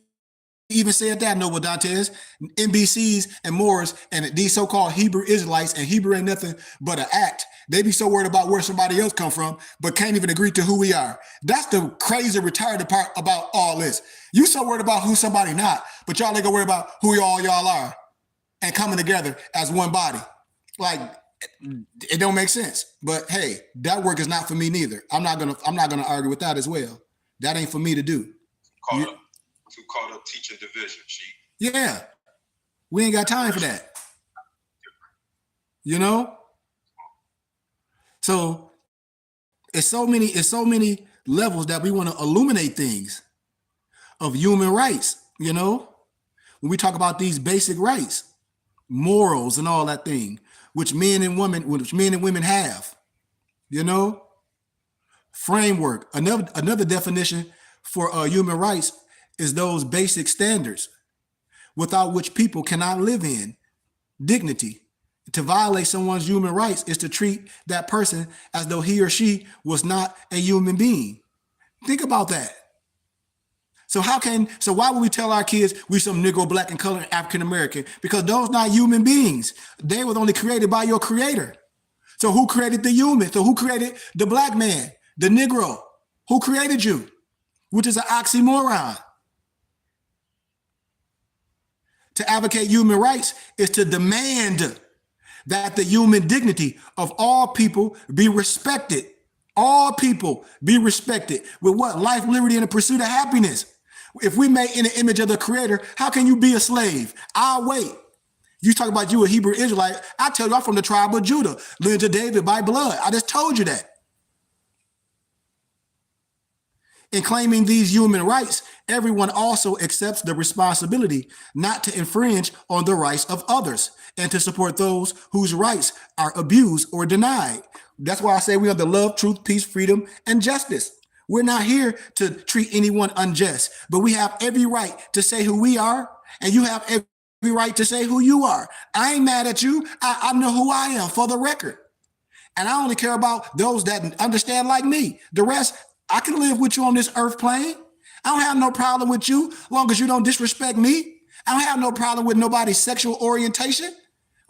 even said that, Noble Dantes. NBCs and Moors and these so-called Hebrew Israelites, and Hebrew ain't nothing but an act. They be so worried about where somebody else come from, but can't even agree to who we are. That's the crazy retarded part about all this. You so worried about who somebody not, but y'all ain't gonna worry about who y'all are and coming together as one body. Like, it don't make sense. But hey, that work is not for me neither. I'm not gonna argue with that as well. That ain't for me to do. Too caught up teaching division, Chief. Yeah, we ain't got time for that. You know. So it's so many levels that we want to illuminate things of human rights. You know, when we talk about these basic rights, morals, and all that thing, which men and women have. You know, framework. Another definition for human rights is those basic standards without which people cannot live in. Dignity. To violate someone's human rights is to treat that person as though he or she was not a human being. Think about that. So why would we tell our kids we some Negro, Black, and colored African American? Because those not human beings. They were only created by your creator. So who created the human? So who created the Black man, the Negro? Who created you? Which is an oxymoron. To advocate human rights is to demand that the human dignity of all people be respected. All people be respected with what? Life, liberty, and the pursuit of happiness. If we made in the image of the creator, how can you be a slave? I'll wait. You talk about you a Hebrew Israelite. I tell you, I'm from the tribe of Judah, lineage of David by blood. I just told you that. In claiming these human rights, everyone also accepts the responsibility not to infringe on the rights of others and to support those whose rights are abused or denied. That's why I say we are the love, truth, peace, freedom, and justice. We're not here to treat anyone unjust, but we have every right to say who we are, and you have every right to say who you are. I ain't mad at you. I know who I am, for the record. And I only care about those that understand like me. The rest, I can live with you on this earth plane. I don't have no problem with you as long as you don't disrespect me. I don't have no problem with nobody's sexual orientation.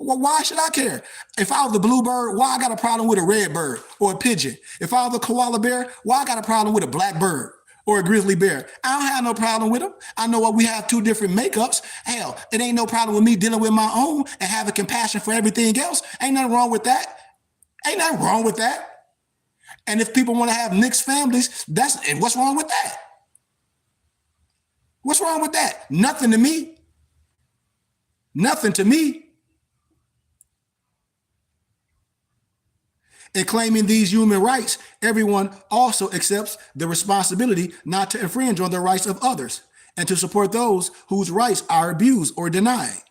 Well, why should I care? If I was the bluebird, why I got a problem with a red bird or a pigeon? If I was a koala bear, why I got a problem with a black bird or a grizzly bear? I don't have no problem with them. I know what we have two different makeups. Hell, it ain't no problem with me dealing with my own and having compassion for everything else. Ain't nothing wrong with that. Ain't nothing wrong with that. And if people want to have mixed families, what's wrong with that? What's wrong with that? Nothing to me. Nothing to me. In claiming these human rights, everyone also accepts the responsibility not to infringe on the rights of others and to support those whose rights are abused or denied.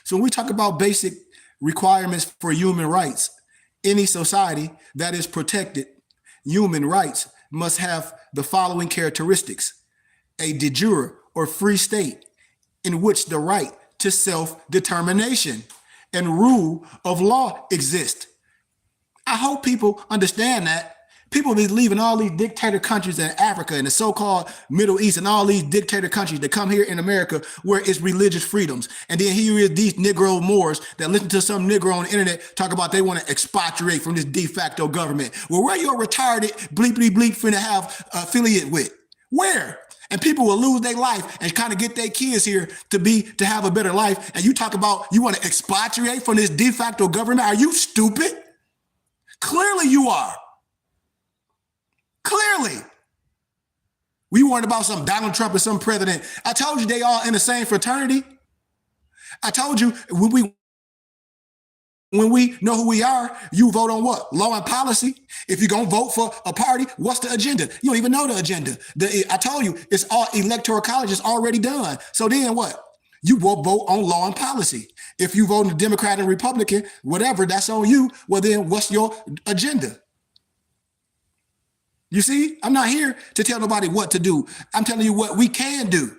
So when we talk about basic requirements for human rights, any society that is protected human rights must have the following characteristics: a de jure or free state in which the right to self-determination and rule of law exist. I hope people understand that. People be leaving all these dictator countries in Africa and the so-called Middle East and all these dictator countries that come here in America where it's religious freedoms. And then here is these Negro Moors that listen to some Negro on the internet talk about they want to expatriate from this de facto government. Well, where your retarded bleepity bleep finna have affiliate with? Where? And people will lose their life and kind of get their kids here to have a better life. And you talk about you want to expatriate from this de facto government? Are you stupid? Clearly you are. Clearly. We weren't about some Donald Trump or some president. I told you they all in the same fraternity. I told you when we know who we are, you vote on what? Law and policy. If you're going to vote for a party, what's the agenda? You don't even know the agenda. I told you, it's all electoral college is already done. So then what? You will vote on law and policy. If you vote in Democrat and Republican, whatever, that's on you. Well, then what's your agenda? You see, I'm not here to tell nobody what to do. I'm telling you what we can do.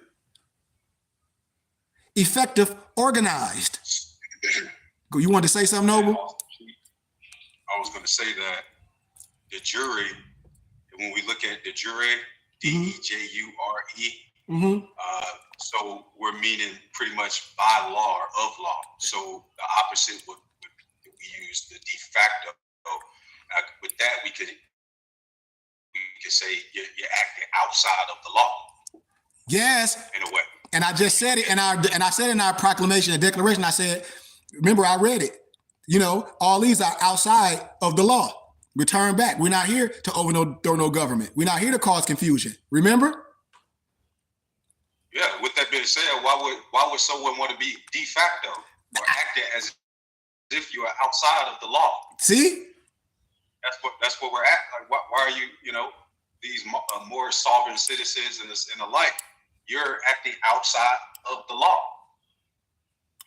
effective, organized. You wanted to say something, Noble? I was going to say that the jury, when we look at the jury, DEJURE, Mm-hmm. so we're meaning pretty much by law or of law. So the opposite would we use the de facto. With that, we could say you're acting outside of the law. Yes. In a way. And I just said it in our proclamation and declaration. I said, remember, I read it. You know, all these are outside of the law. Return back. We're not here to overthrow no government. We're not here to cause confusion. Remember? Yeah. With that being said, why would someone want to be de facto or acting as if you are outside of the law? See? That's what we're at. Like, why are you? You know, these more sovereign citizens and the like. You're acting outside of the law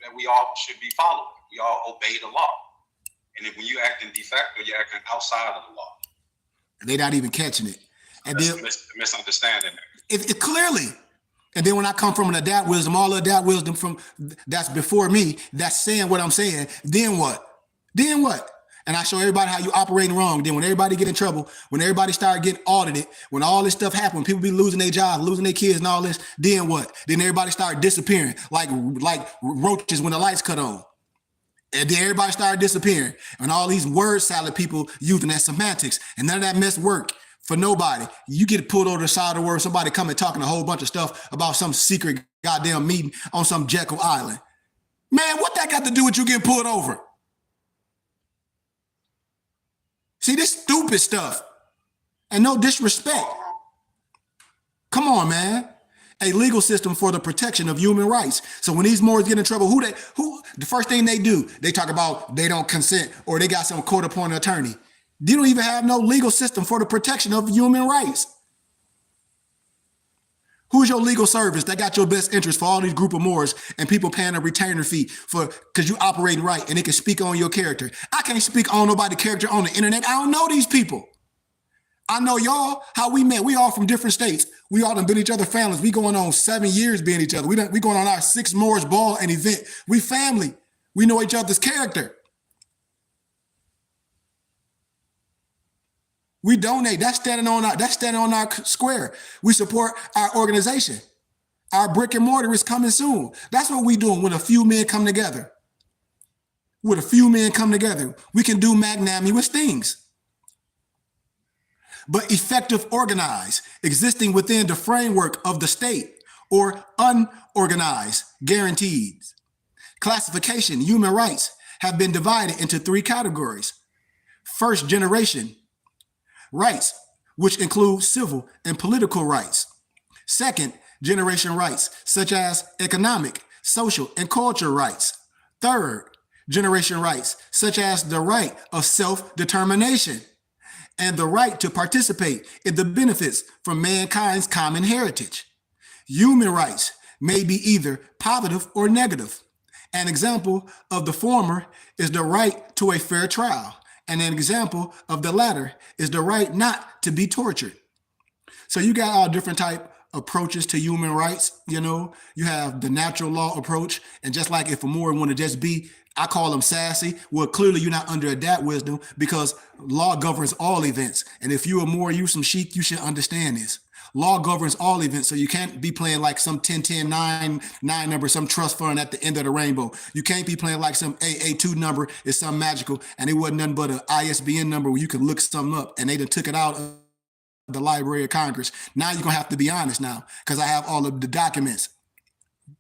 that we all should be following. We all obey the law. And if when you act in de facto, you're acting outside of the law. They're not even catching it. And That's then a misunderstanding. it clearly. And then when I come from an adapt wisdom, all of that wisdom from that's before me, that's saying what I'm saying, then what? Then what? And I show everybody how you operating wrong. Then when everybody get in trouble, when everybody start getting audited, when all this stuff happen, when people be losing their jobs, losing their kids and all this, then what? Then everybody start disappearing like roaches when the lights cut on. And then everybody started disappearing. And all these word salad people using that semantics. And none of that mess work for nobody. You get pulled over the side of the word, somebody come and talking a whole bunch of stuff about some secret goddamn meeting on some Jekyll Island. Man, what that got to do with you getting pulled over? See, this stupid stuff. And no disrespect. Come on, man. A legal system for the protection of human rights. So when these Moors get in trouble, who the first thing they do, they talk about they don't consent or they got some court-appointed attorney. They don't even have no legal system for the protection of human rights. Who's your legal service that got your best interest for all these group of Moors and people paying a retainer fee for because you operating right and they can speak on your character? I can't speak on nobody's character on the internet. I don't know these people. I know y'all, how we met. We all from different states. We all done been each other families. We going on 7 years being each other. We going on our 6 Moors ball and event. We family. We know each other's character. We donate. That's standing on our square. We support our organization. Our brick and mortar is coming soon. That's what we doing when a few men come together. When a few men come together, we can do magnanimous things. But effective, organized, existing within the framework of the state, or unorganized, guaranteed. Classification, human rights have been divided into 3 categories. First generation rights, which include civil and political rights. Second generation rights, such as economic, social, and cultural rights. Third generation rights, such as the right of self-determination and the right to participate in the benefits from mankind's common heritage. Human rights may be either positive or negative. An example of the former is the right to a fair trial, and an example of the latter is the right not to be tortured. So you got all different type approaches to human rights. You know, you have the natural law approach, and just like if a Moor want to just be, I call them sassy. Well, clearly you're not under that wisdom because law governs all events. And if you're a Moor, you some sheik, you should understand this. Law governs all events, so you can't be playing like some 10-10-9 number, some trust fund at the end of the rainbow. You can't be playing like some AA2 number is some magical, and it wasn't nothing but an ISBN number where you could look something up, and they done took it out of the Library of Congress. Now you're gonna have to be honest now, because I have all of the documents.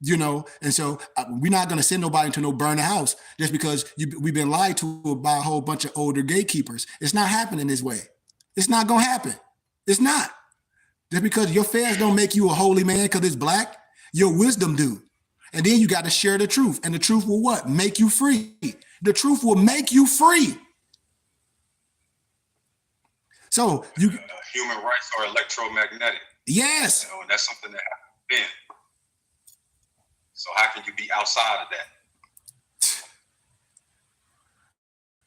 You know, and so we're not going to send nobody to no burn house just because we've been lied to by a whole bunch of older gatekeepers. It's not happening this way. It's not going to happen. It's not. Just because your feds don't make you a holy man because it's black, your wisdom do. And then you got to share the truth. And the truth will what? Make you free. The truth will make you free. So you human rights are electromagnetic. Yes. You know, and that's something that happens then. So how can you be outside of that?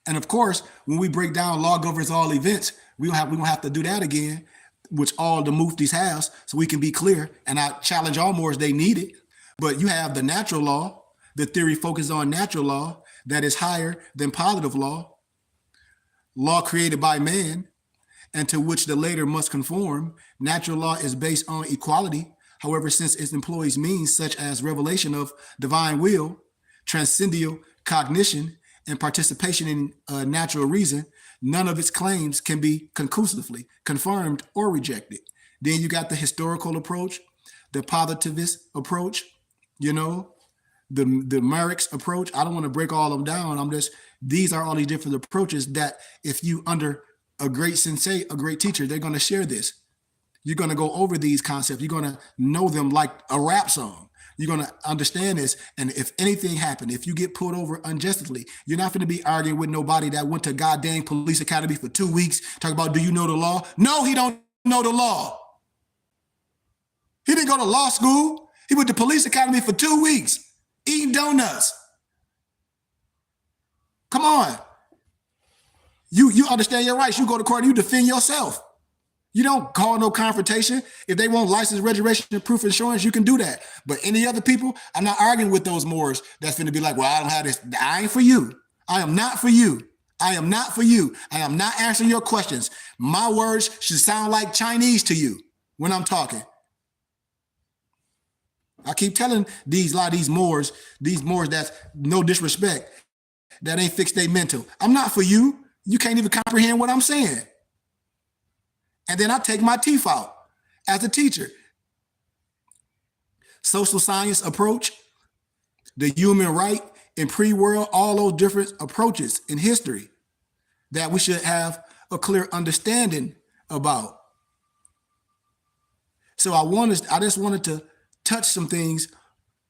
And of course, when we break down law governs all events, we don't have to do that again, which all the muftis has, so we can be clear. And I challenge all Moors, they need it. But you have the natural law. The theory focuses on natural law that is higher than positive law created by man, and to which the later must conform. Natural law is based on equality. However, since it employs means such as revelation of divine will, transcendental cognition, and participation in natural reason, none of its claims can be conclusively confirmed or rejected. Then you got the historical approach, the positivist approach, you know, the Merrick's approach. I don't want to break all of them down. These are all these different approaches that if you under a great sensei, a great teacher, they're going to share this. You're going to go over these concepts. You're going to know them like a rap song. You're going to understand this. And if anything happened, if you get pulled over unjustly, you're not going to be arguing with nobody that went to goddamn police academy for 2 weeks, talk about, do you know the law? No, he don't know the law. He didn't go to law school. He went to police academy for 2 weeks, eating donuts. Come on. You understand your rights. You go to court and you defend yourself. You don't call no confrontation. If they want license, registration, proof, insurance, you can do that. But any other people, I'm not arguing with those Moors that's going to be like, well, I don't have this. I ain't for you. I am not for you. I am not for you. I am not answering your questions. My words should sound like Chinese to you when I'm talking. I keep telling a lot of these Moors that's no disrespect, that ain't fixed their mental. I'm not for you. You can't even comprehend what I'm saying. And then I take my teeth out as a teacher. Social science approach, the human right in pre-world, all those different approaches in history that we should have a clear understanding about. So I just wanted to touch some things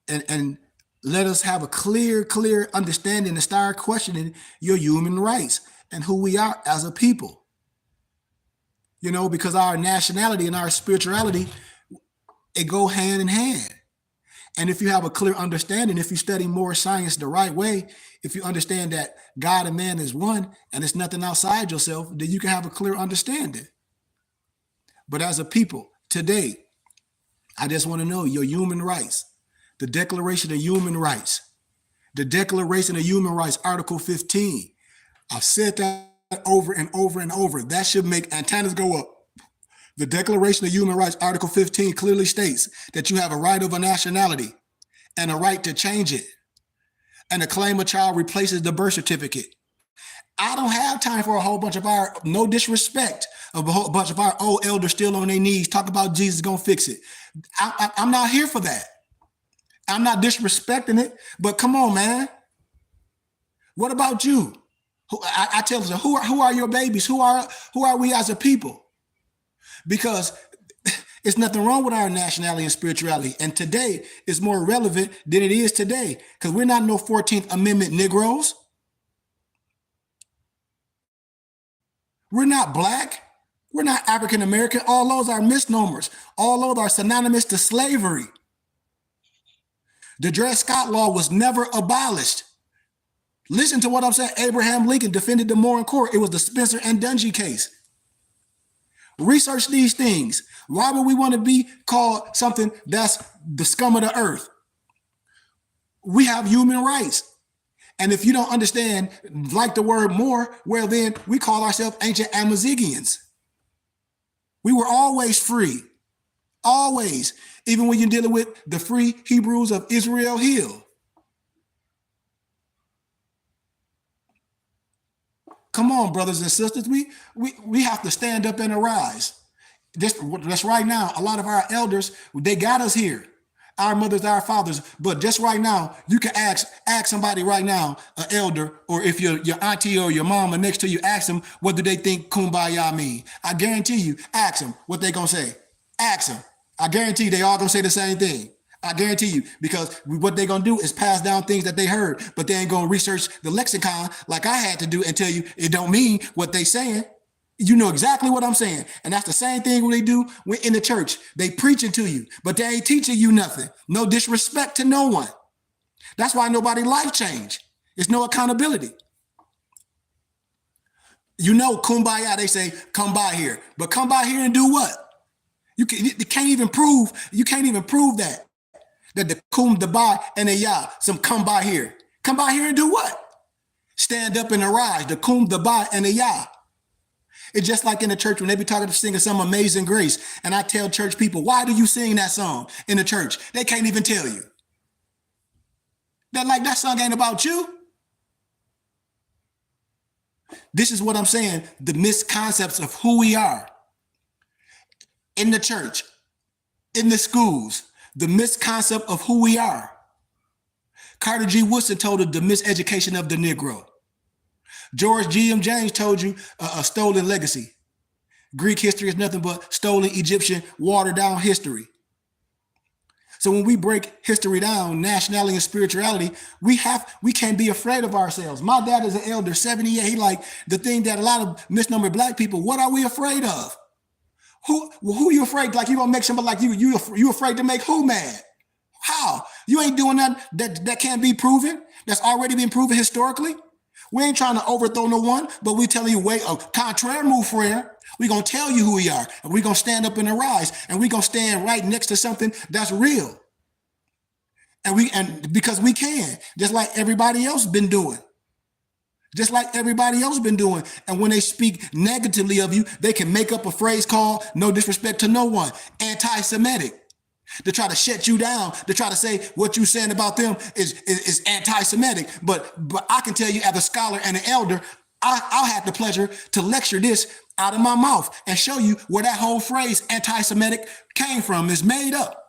and let us have a clear understanding and start questioning your human rights and who we are as a people. You know, because our nationality and our spirituality, it go hand in hand. And if you have a clear understanding, if you study more science the right way, if you understand that God and man is one and it's nothing outside yourself, then you can have a clear understanding. But as a people today, I just want to know your human rights, the Declaration of Human Rights, the Declaration of Human Rights, Article 15. I've said that over and over and over. That should make antennas go up. The Declaration of Human Rights, Article 15, clearly states that you have a right of a nationality and a right to change it. And to claim a child replaces the birth certificate. I don't have time for a whole bunch of no disrespect, of a whole bunch of our old elders still on their knees talk about Jesus gonna fix it. I'm not here for that. I'm not disrespecting it, but come on, man. What about you? I tell them, who are your babies? Who are we as a people? Because it's nothing wrong with our nationality and spirituality. And today is more relevant than it is today because we're not no 14th Amendment Negroes. We're not black. We're not African American. All those are misnomers. All those are synonymous to slavery. The Dred Scott Law was never abolished. Listen to what I'm saying. Abraham Lincoln defended the Moore in court. It was the Spencer and Dungy case. Research these things. Why would we want to be called something that's the scum of the earth? We have human rights. And if you don't understand, like the word Moor, well, then we call ourselves ancient Amazigians. We were always free. Always. Even when you're dealing with the free Hebrews of Israel Hill. Come on, brothers and sisters, we have to stand up and arise. Just right now, a lot of our elders, they got us here. Our mothers, our fathers, but just right now, you can ask somebody right now, an elder, or if your auntie or your mama next to you, ask them, what do they think kumbaya mean? I guarantee you, ask them what they gonna say. Ask them. I guarantee they all gonna say the same thing. I guarantee you, because what they're going to do is pass down things that they heard, but they ain't going to research the lexicon like I had to do and tell you it don't mean what they saying. You know exactly what I'm saying. And that's the same thing when they do in the church. They preaching to you, but they ain't teaching you nothing. No disrespect to no one. That's why nobody life change. There's no accountability. You know, kumbaya, they say, come by here. But come by here and do what? You can't even prove that. That the kum, the ba, and the ya, some come by here. Come by here and do what? Stand up and arise. The kum, the ba, and the ya. It's just like in the church when they be talking to singing some Amazing Grace. And I tell church people, why do you sing that song in the church? They can't even tell you. They're like, that song ain't about you. This is what I'm saying, the misconceptions of who we are in the church, in the schools, the misconcept of who we are. Carter G. Woodson told us the miseducation of the Negro. George G.M. James told you a stolen legacy. Greek history is nothing but stolen Egyptian, watered down history. So when we break history down, nationality and spirituality, we can't be afraid of ourselves. My dad is an elder, 78. He like the thing that a lot of misnumbered black people, what are we afraid of? Who you afraid? Like you gonna make somebody like you afraid to make who mad? How? You ain't doing nothing that can't be proven, that's already been proven historically. We ain't trying to overthrow no one, but we telling you, wait, a contraire move, friend. We're going to tell you who we are, and we're going to stand up and arise, and we're going to stand right next to something that's real. And because we can, just like everybody else been doing. Just like everybody else been doing. And when they speak negatively of you, they can make up a phrase called no disrespect to no one, anti-Semitic. To try to shut you down, to try to say what you're saying about them is anti-Semitic. But I can tell you as a scholar and an elder, I'll have the pleasure to lecture this out of my mouth and show you where that whole phrase anti-Semitic came from, is made up.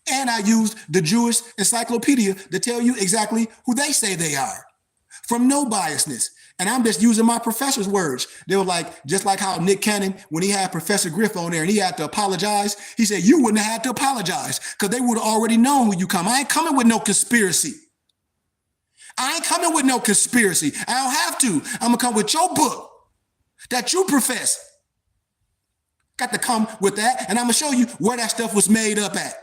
And I used the Jewish encyclopedia to tell you exactly who they say they are, from no biasness. And I'm just using my professor's words. They were like, just like how Nick Cannon, when he had Professor Griff on there and he had to apologize, he said, you wouldn't have had to apologize because they would have already known who you come. I ain't coming with no conspiracy. I ain't coming with no conspiracy. I don't have to. I'm going to come with your book that you profess. Got to come with that. And I'm going to show you where that stuff was made up at.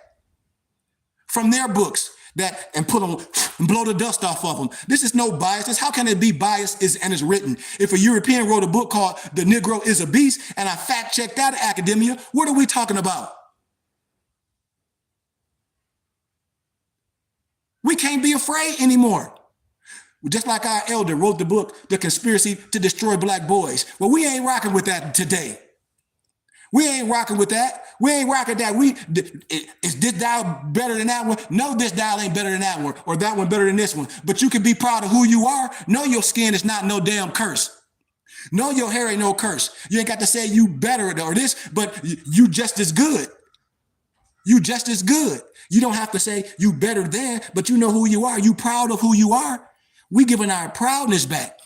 From their books. That and put them and blow the dust off of them. This is no bias. How can it be biased and it's written? If a European wrote a book called The Negro is a Beast and I fact checked that at academia, what are we talking about? We can't be afraid anymore. Just like our elder wrote the book, The Conspiracy to Destroy Black Boys. Well, we ain't rocking with that today. We ain't rocking with that. We ain't rocking that. Is this dial better than that one? No, this dial ain't better than that one, or that one better than this one. But you can be proud of who you are. Know your skin is not no damn curse. Know your hair ain't no curse. You ain't got to say you better or this, but you just as good. You just as good. You don't have to say you better than, but you know who you are. You proud of who you are. We giving our proudness back.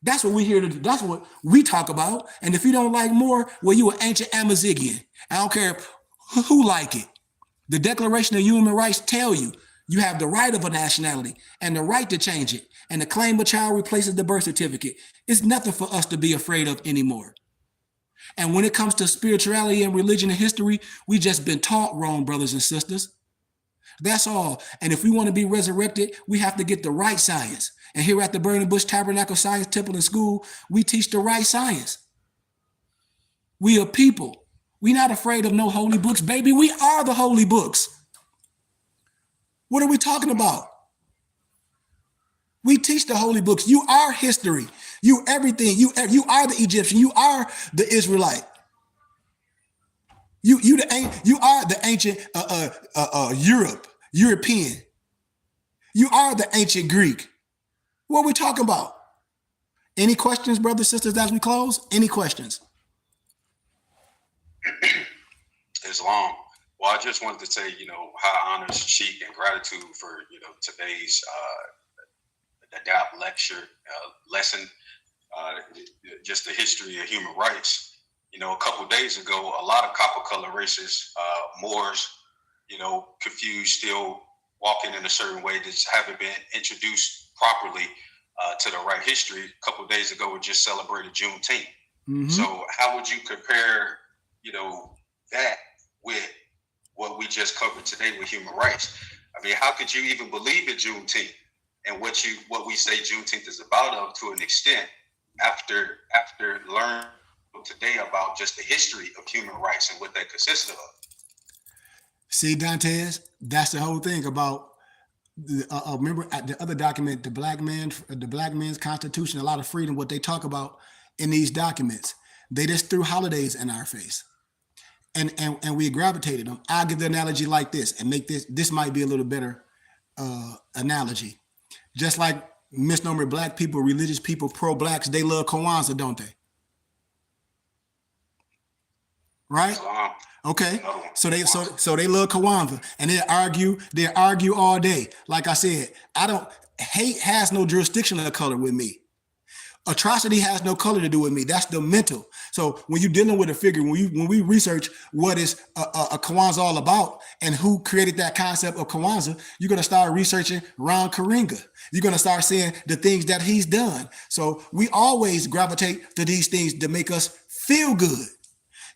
That's what we here to do. That's what we talk about. And if you don't like more, well, you an ancient Amazigian. I don't care who like it. The Declaration of Human Rights tell you you have the right of a nationality and the right to change it. And the claim a child replaces the birth certificate. It's nothing for us to be afraid of anymore. And when it comes to spirituality and religion and history, we just been taught wrong, brothers and sisters. That's all. And if we want to be resurrected, we have to get the right science. And here at the Burning Bush Tabernacle Science Temple and School, we teach the right science. We are people. We're not afraid of no holy books, baby. We are the holy books. What are we talking about? We teach the holy books. You are history. You everything. You are the Egyptian. You are the Israelite. You are the ancient European. You are the ancient Greek. What are we talking about? Any questions, brothers, sisters, as we close? Any questions? Islam. Well, I just wanted to say, high honors, Sheikh, and gratitude for, today's Adab lecture lesson, just the history of human rights. A couple of days ago, a lot of copper color races, Moors, confused, still walking in a certain way that haven't been introduced properly to the right history. A couple of days ago, we just celebrated Juneteenth. Mm-hmm. So how would you compare, that with what we just covered today with human rights? I mean, how could you even believe in Juneteenth and what we say Juneteenth is about to an extent after learning today about just the history of human rights and what that consists of? See, Dantes, that's the whole thing about remember the other document, the black man's constitution, a lot of freedom, what they talk about in these documents. They just threw holidays in our face. And we gravitated them. I'll give the analogy like this and make this might be a little better analogy. Just like misnomer black people, religious people, pro-blacks, they love Kwanzaa, don't they? Right? Okay. So they love Kwanzaa and they argue all day. Like I said, hate has no jurisdiction of color with me. Atrocity has no color to do with me. That's the mental. So when you're dealing with a figure, when we research what is a Kwanzaa all about and who created that concept of Kwanzaa, you're going to start researching Ron Karenga. You're going to start seeing the things that he's done. So we always gravitate to these things to make us feel good.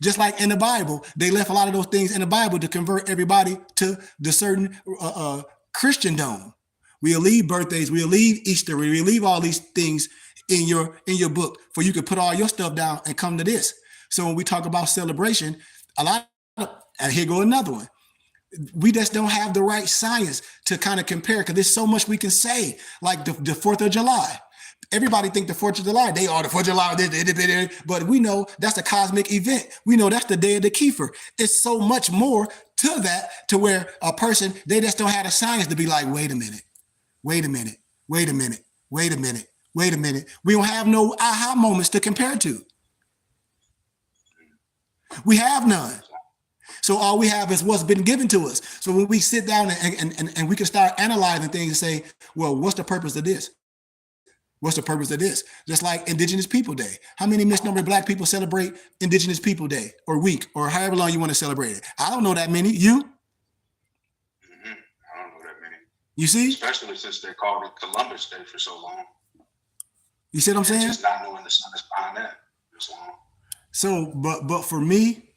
Just like in the Bible, they left a lot of those things in the Bible to convert everybody to the certain Christendom. We'll leave birthdays, we'll leave Easter, we'll leave all these things in your book for you to put all your stuff down and come to this. So when we talk about celebration, and here go another one. We just don't have the right science to kind of compare because there's so much we can say, like the 4th of July. Everybody think the 4th of July, the 4th of July, but we know that's a cosmic event. We know that's the day of the Kiefer. It's so much more to that, to where a person, they just don't have the science to be like, wait a minute. We don't have no aha moments to compare to. We have none. So all we have is what's been given to us. So when we sit down and we can start analyzing things and say, well, what's the purpose of this? What's the purpose of this? Just like Indigenous People Day. How many misnomer black people celebrate Indigenous People Day or week or however long you want to celebrate it? I don't know that many. You? I don't know that many. You see? Especially since they called it Columbus Day for so long. You see what I'm saying? Just not knowing the science behind that for so long. So, but for me,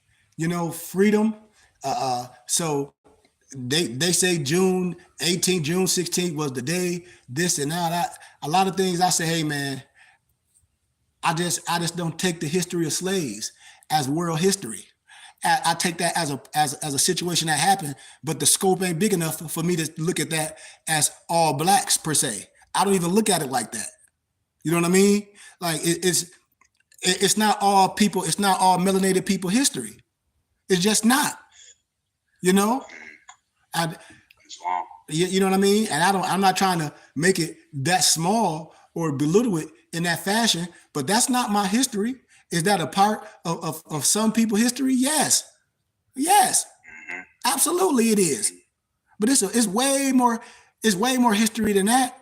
freedom. So they say June 18th, June 16th was the day, this and that. A lot of things I say, hey man, I just don't take the history of slaves as world history. I take that as a situation that happened, but the scope ain't big enough for me to look at that as all blacks per se. I don't even look at it like that. You know what I mean? Like it's not all people, it's not all melanated people history. It's just not, You know what I mean? And I'm not trying to make it that small or belittle it in that fashion, but that's not my history. Is that a part of some people's history? Yes, absolutely it is. But it's way more history than that.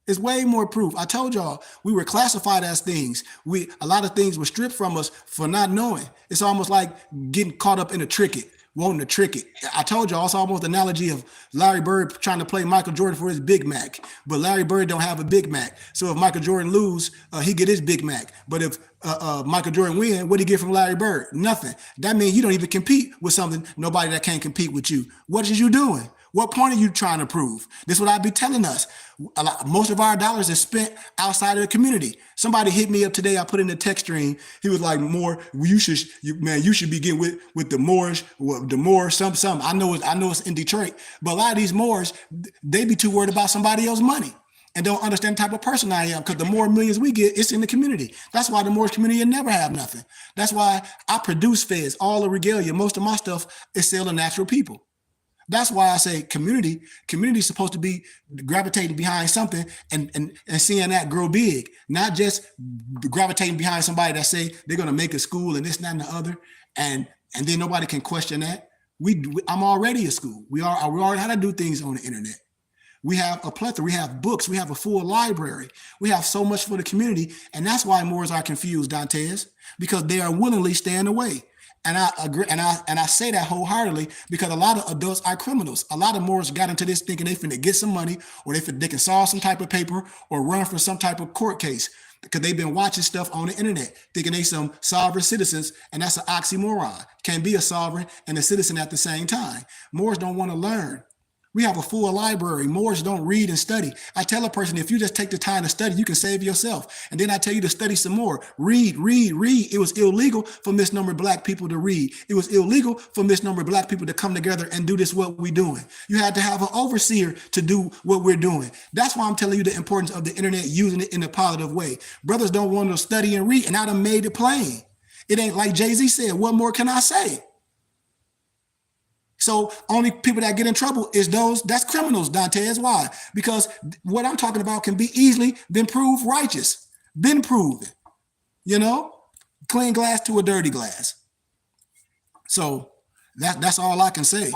It's way more proof. I told y'all we were classified as things. A lot of things were stripped from us for not knowing. It's almost like getting caught up in a wanting to trick it. I told y'all it's almost an analogy of Larry Bird trying to play Michael Jordan for his Big Mac, but Larry Bird don't have a Big Mac. So if Michael Jordan lose, he get his Big Mac. But if Michael Jordan win, what do you get from Larry Bird? Nothing. That means you don't even compete with nobody that can't compete with you. What is you doing? What point are you trying to prove? This is what I be telling us. Most of our dollars is spent outside of the community. Somebody hit me up today. I put in the text stream. He was like, "Moore, you should be getting with the Moors, some. I know it's in Detroit, but a lot of these Moors, they be too worried about somebody else's money and don't understand the type of person I am. Because the more millions we get, it's in the community. That's why the Moorish community will never have nothing. That's why I produce feds, all the regalia. Most of my stuff is sell to natural people. That's why I say community is supposed to be gravitating behind something and seeing that grow big, not just gravitating behind somebody that say they're going to make a school and this, that, and the other. And then nobody can question that. I'm already a school. We already how to do things on the internet. We have a plethora. We have books. We have a full library. We have so much for the community. And that's why Moors are confused, Dantes, because they are willingly staying away. And I agree, and I say that wholeheartedly because a lot of adults are criminals. A lot of Moors got into this thinking they finna get some money, or they can solve some type of paper or run for some type of court case because they've been watching stuff on the internet, thinking they some sovereign citizens, and that's an oxymoron. Can't be a sovereign and a citizen at the same time. Moors don't want to learn. We have a full library. Moors don't read and study. I tell a person, if you just take the time to study, you can save yourself. And then I tell you to study some more. Read, read, read. It was illegal for misnumbered Black people to read. It was illegal for misnumbered Black people to come together and do this, what we're doing. You had to have an overseer to do what we're doing. That's why I'm telling you the importance of the internet, using it in a positive way. Brothers don't want to study and read, and I done made it plain. It ain't like Jay-Z said, what more can I say? So only people that get in trouble is those that's criminals, Dantes. Why? Because what I'm talking about can be easily been proved righteous, been proven, clean glass to a dirty glass. So that's all I can say,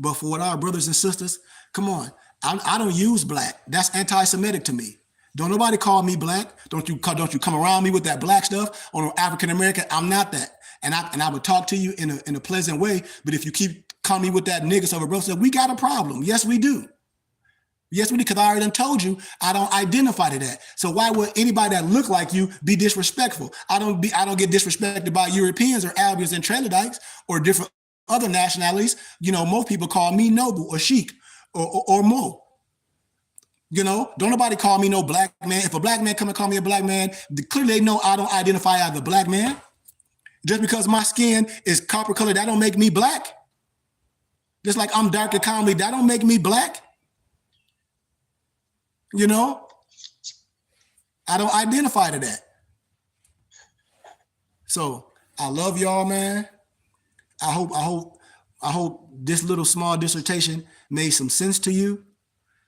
But for what our brothers and sisters, come on, I don't use Black. That's anti-Semitic to me. Don't nobody call me Black. Don't you come around me with that Black stuff on African American. I'm not that. And I would talk to you in a pleasant way. But if you keep coming with that nigga over brother, we got a problem. Yes, we do. Yes, we do. Because I already done told you I don't identify to that. So why would anybody that look like you be disrespectful? I don't get disrespected by Europeans or Albions and Troglodytes or different other nationalities. Most people call me Noble or Sheik or Mo. Don't nobody call me no Black man. If a Black man come and call me a Black man, clearly they know I don't identify as a Black man. Just because my skin is copper colored, that don't make me Black. Just like I'm dark and comely, that don't make me Black. I don't identify to that. So I love y'all, man. I hope this little small dissertation made some sense to you.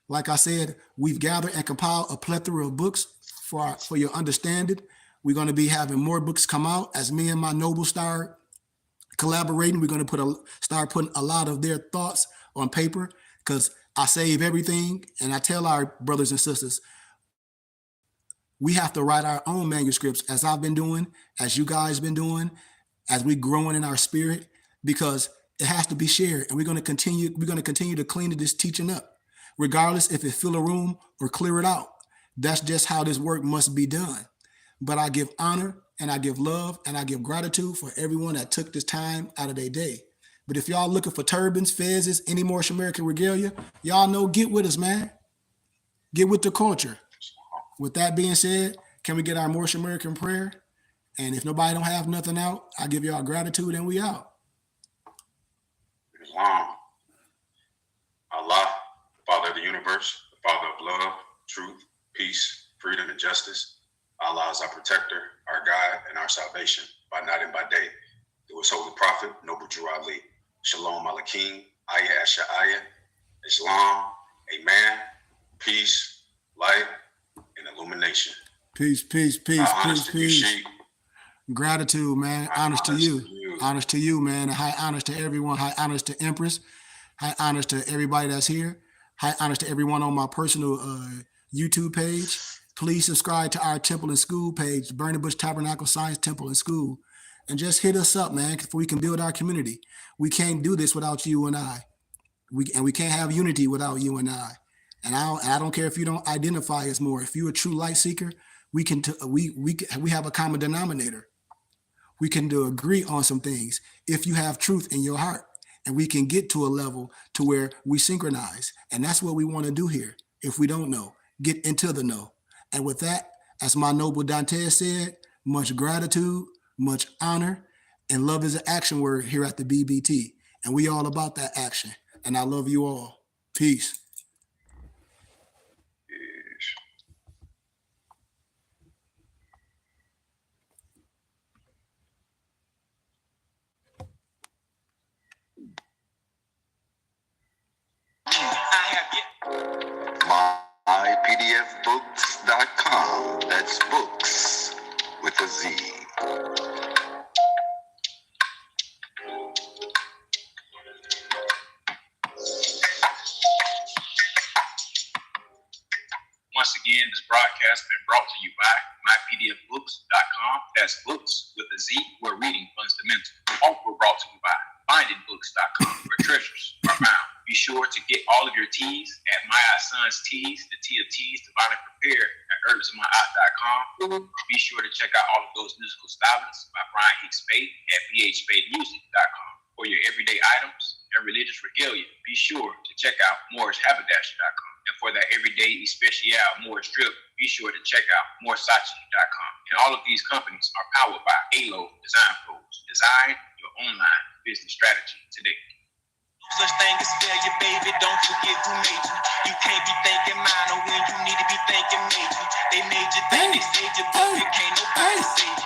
Like I said, we've gathered and compiled a plethora of books for your understanding. We're going to be having more books come out as me and my Noble start collaborating. We're going to start putting a lot of their thoughts on paper, because I save everything. And I tell our brothers and sisters, we have to write our own manuscripts, as I've been doing, as you guys been doing, as we growing in our spirit, because it has to be shared. And we're going to continue to clean this teaching up, regardless if it fill a room or clear it out. That's just how this work must be done. But I give honor and I give love and I give gratitude for everyone that took this time out of their day. But if y'all looking for turbans, fezzes, any more American regalia, y'all know, get with us, man. Get with the culture. With that being said, can we get our Moorish American prayer? And if nobody don't have nothing out, I give y'all gratitude and we out. Islam. Allah, the Father of the universe, the Father of love, truth, peace, freedom, and justice. Allah is our protector, our guide, and our salvation by night and by day. Through his holy prophet, Noble Drew Ali. Shalom Aleichem, Ayah Asha'ayah, Islam, Amen, peace, light, and illumination. Peace, peace, peace, peace, peace. Gratitude, man. Honors to you. Honors to you, man. And high honors to everyone. High honors to Empress. High honors to everybody that's here. High honors to everyone on my personal YouTube page. Please subscribe to our Temple and School page, Burning Bush Tabernacle Science Temple and School. And just hit us up, man, so we can build our community. We can't do this without you and I. We can't have unity without you and I. And I don't care if you don't identify as more. If you're a true light seeker, we have a common denominator. We can agree on some things if you have truth in your heart, and we can get to a level to where we synchronize. And that's what we want to do here. If we don't know, get into the know. And with that, as my Noble Dantes said, much gratitude, much honor, and love is an action word here at the BBT. And we all about that action. And I love you all. Peace. MyPDFBooks.com. That's books with a Z. Once again, this broadcast has been brought to you by MyPDFBooks.com. That's books with a Z, where reading fundamental. Also brought to you by FindingBooks.com, where treasures are found. Be sure to get all of your teas at My Son's Teas, the tea of teas, divinely prepared at herbsandmyot.com. Be sure to check out all of those musical stylings by Brian Hicks Spade at bhspademusic.com. For your everyday items and religious regalia, be sure to check out MorrisHaberdasher.com. And for that everyday especial Morris drip, be sure to check out MorrisSachi.com. And all of these companies are powered by ALO Design Pros. Design your online business strategy today. Such thing as failure, baby, don't forget who made you. You can't be thinking minor when you need to be thinking major. They made you think they saved you, but you can't nobody save you.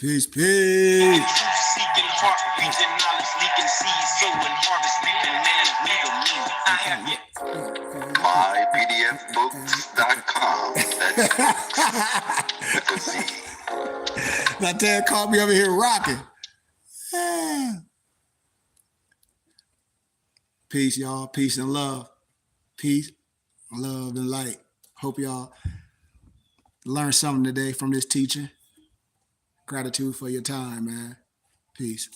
Peace, peace. Truth seeking, heart reaching, knowledge leaking, seeds sowing, harvest reaping, man, we the mean. I have it. MyPDFBooks.com. That's books with a Z. Now, Ted called me over here rocking. Peace, y'all. Peace and love. Peace, love, and light. Hope y'all learned something today from this teaching. Gratitude for your time, man. Peace.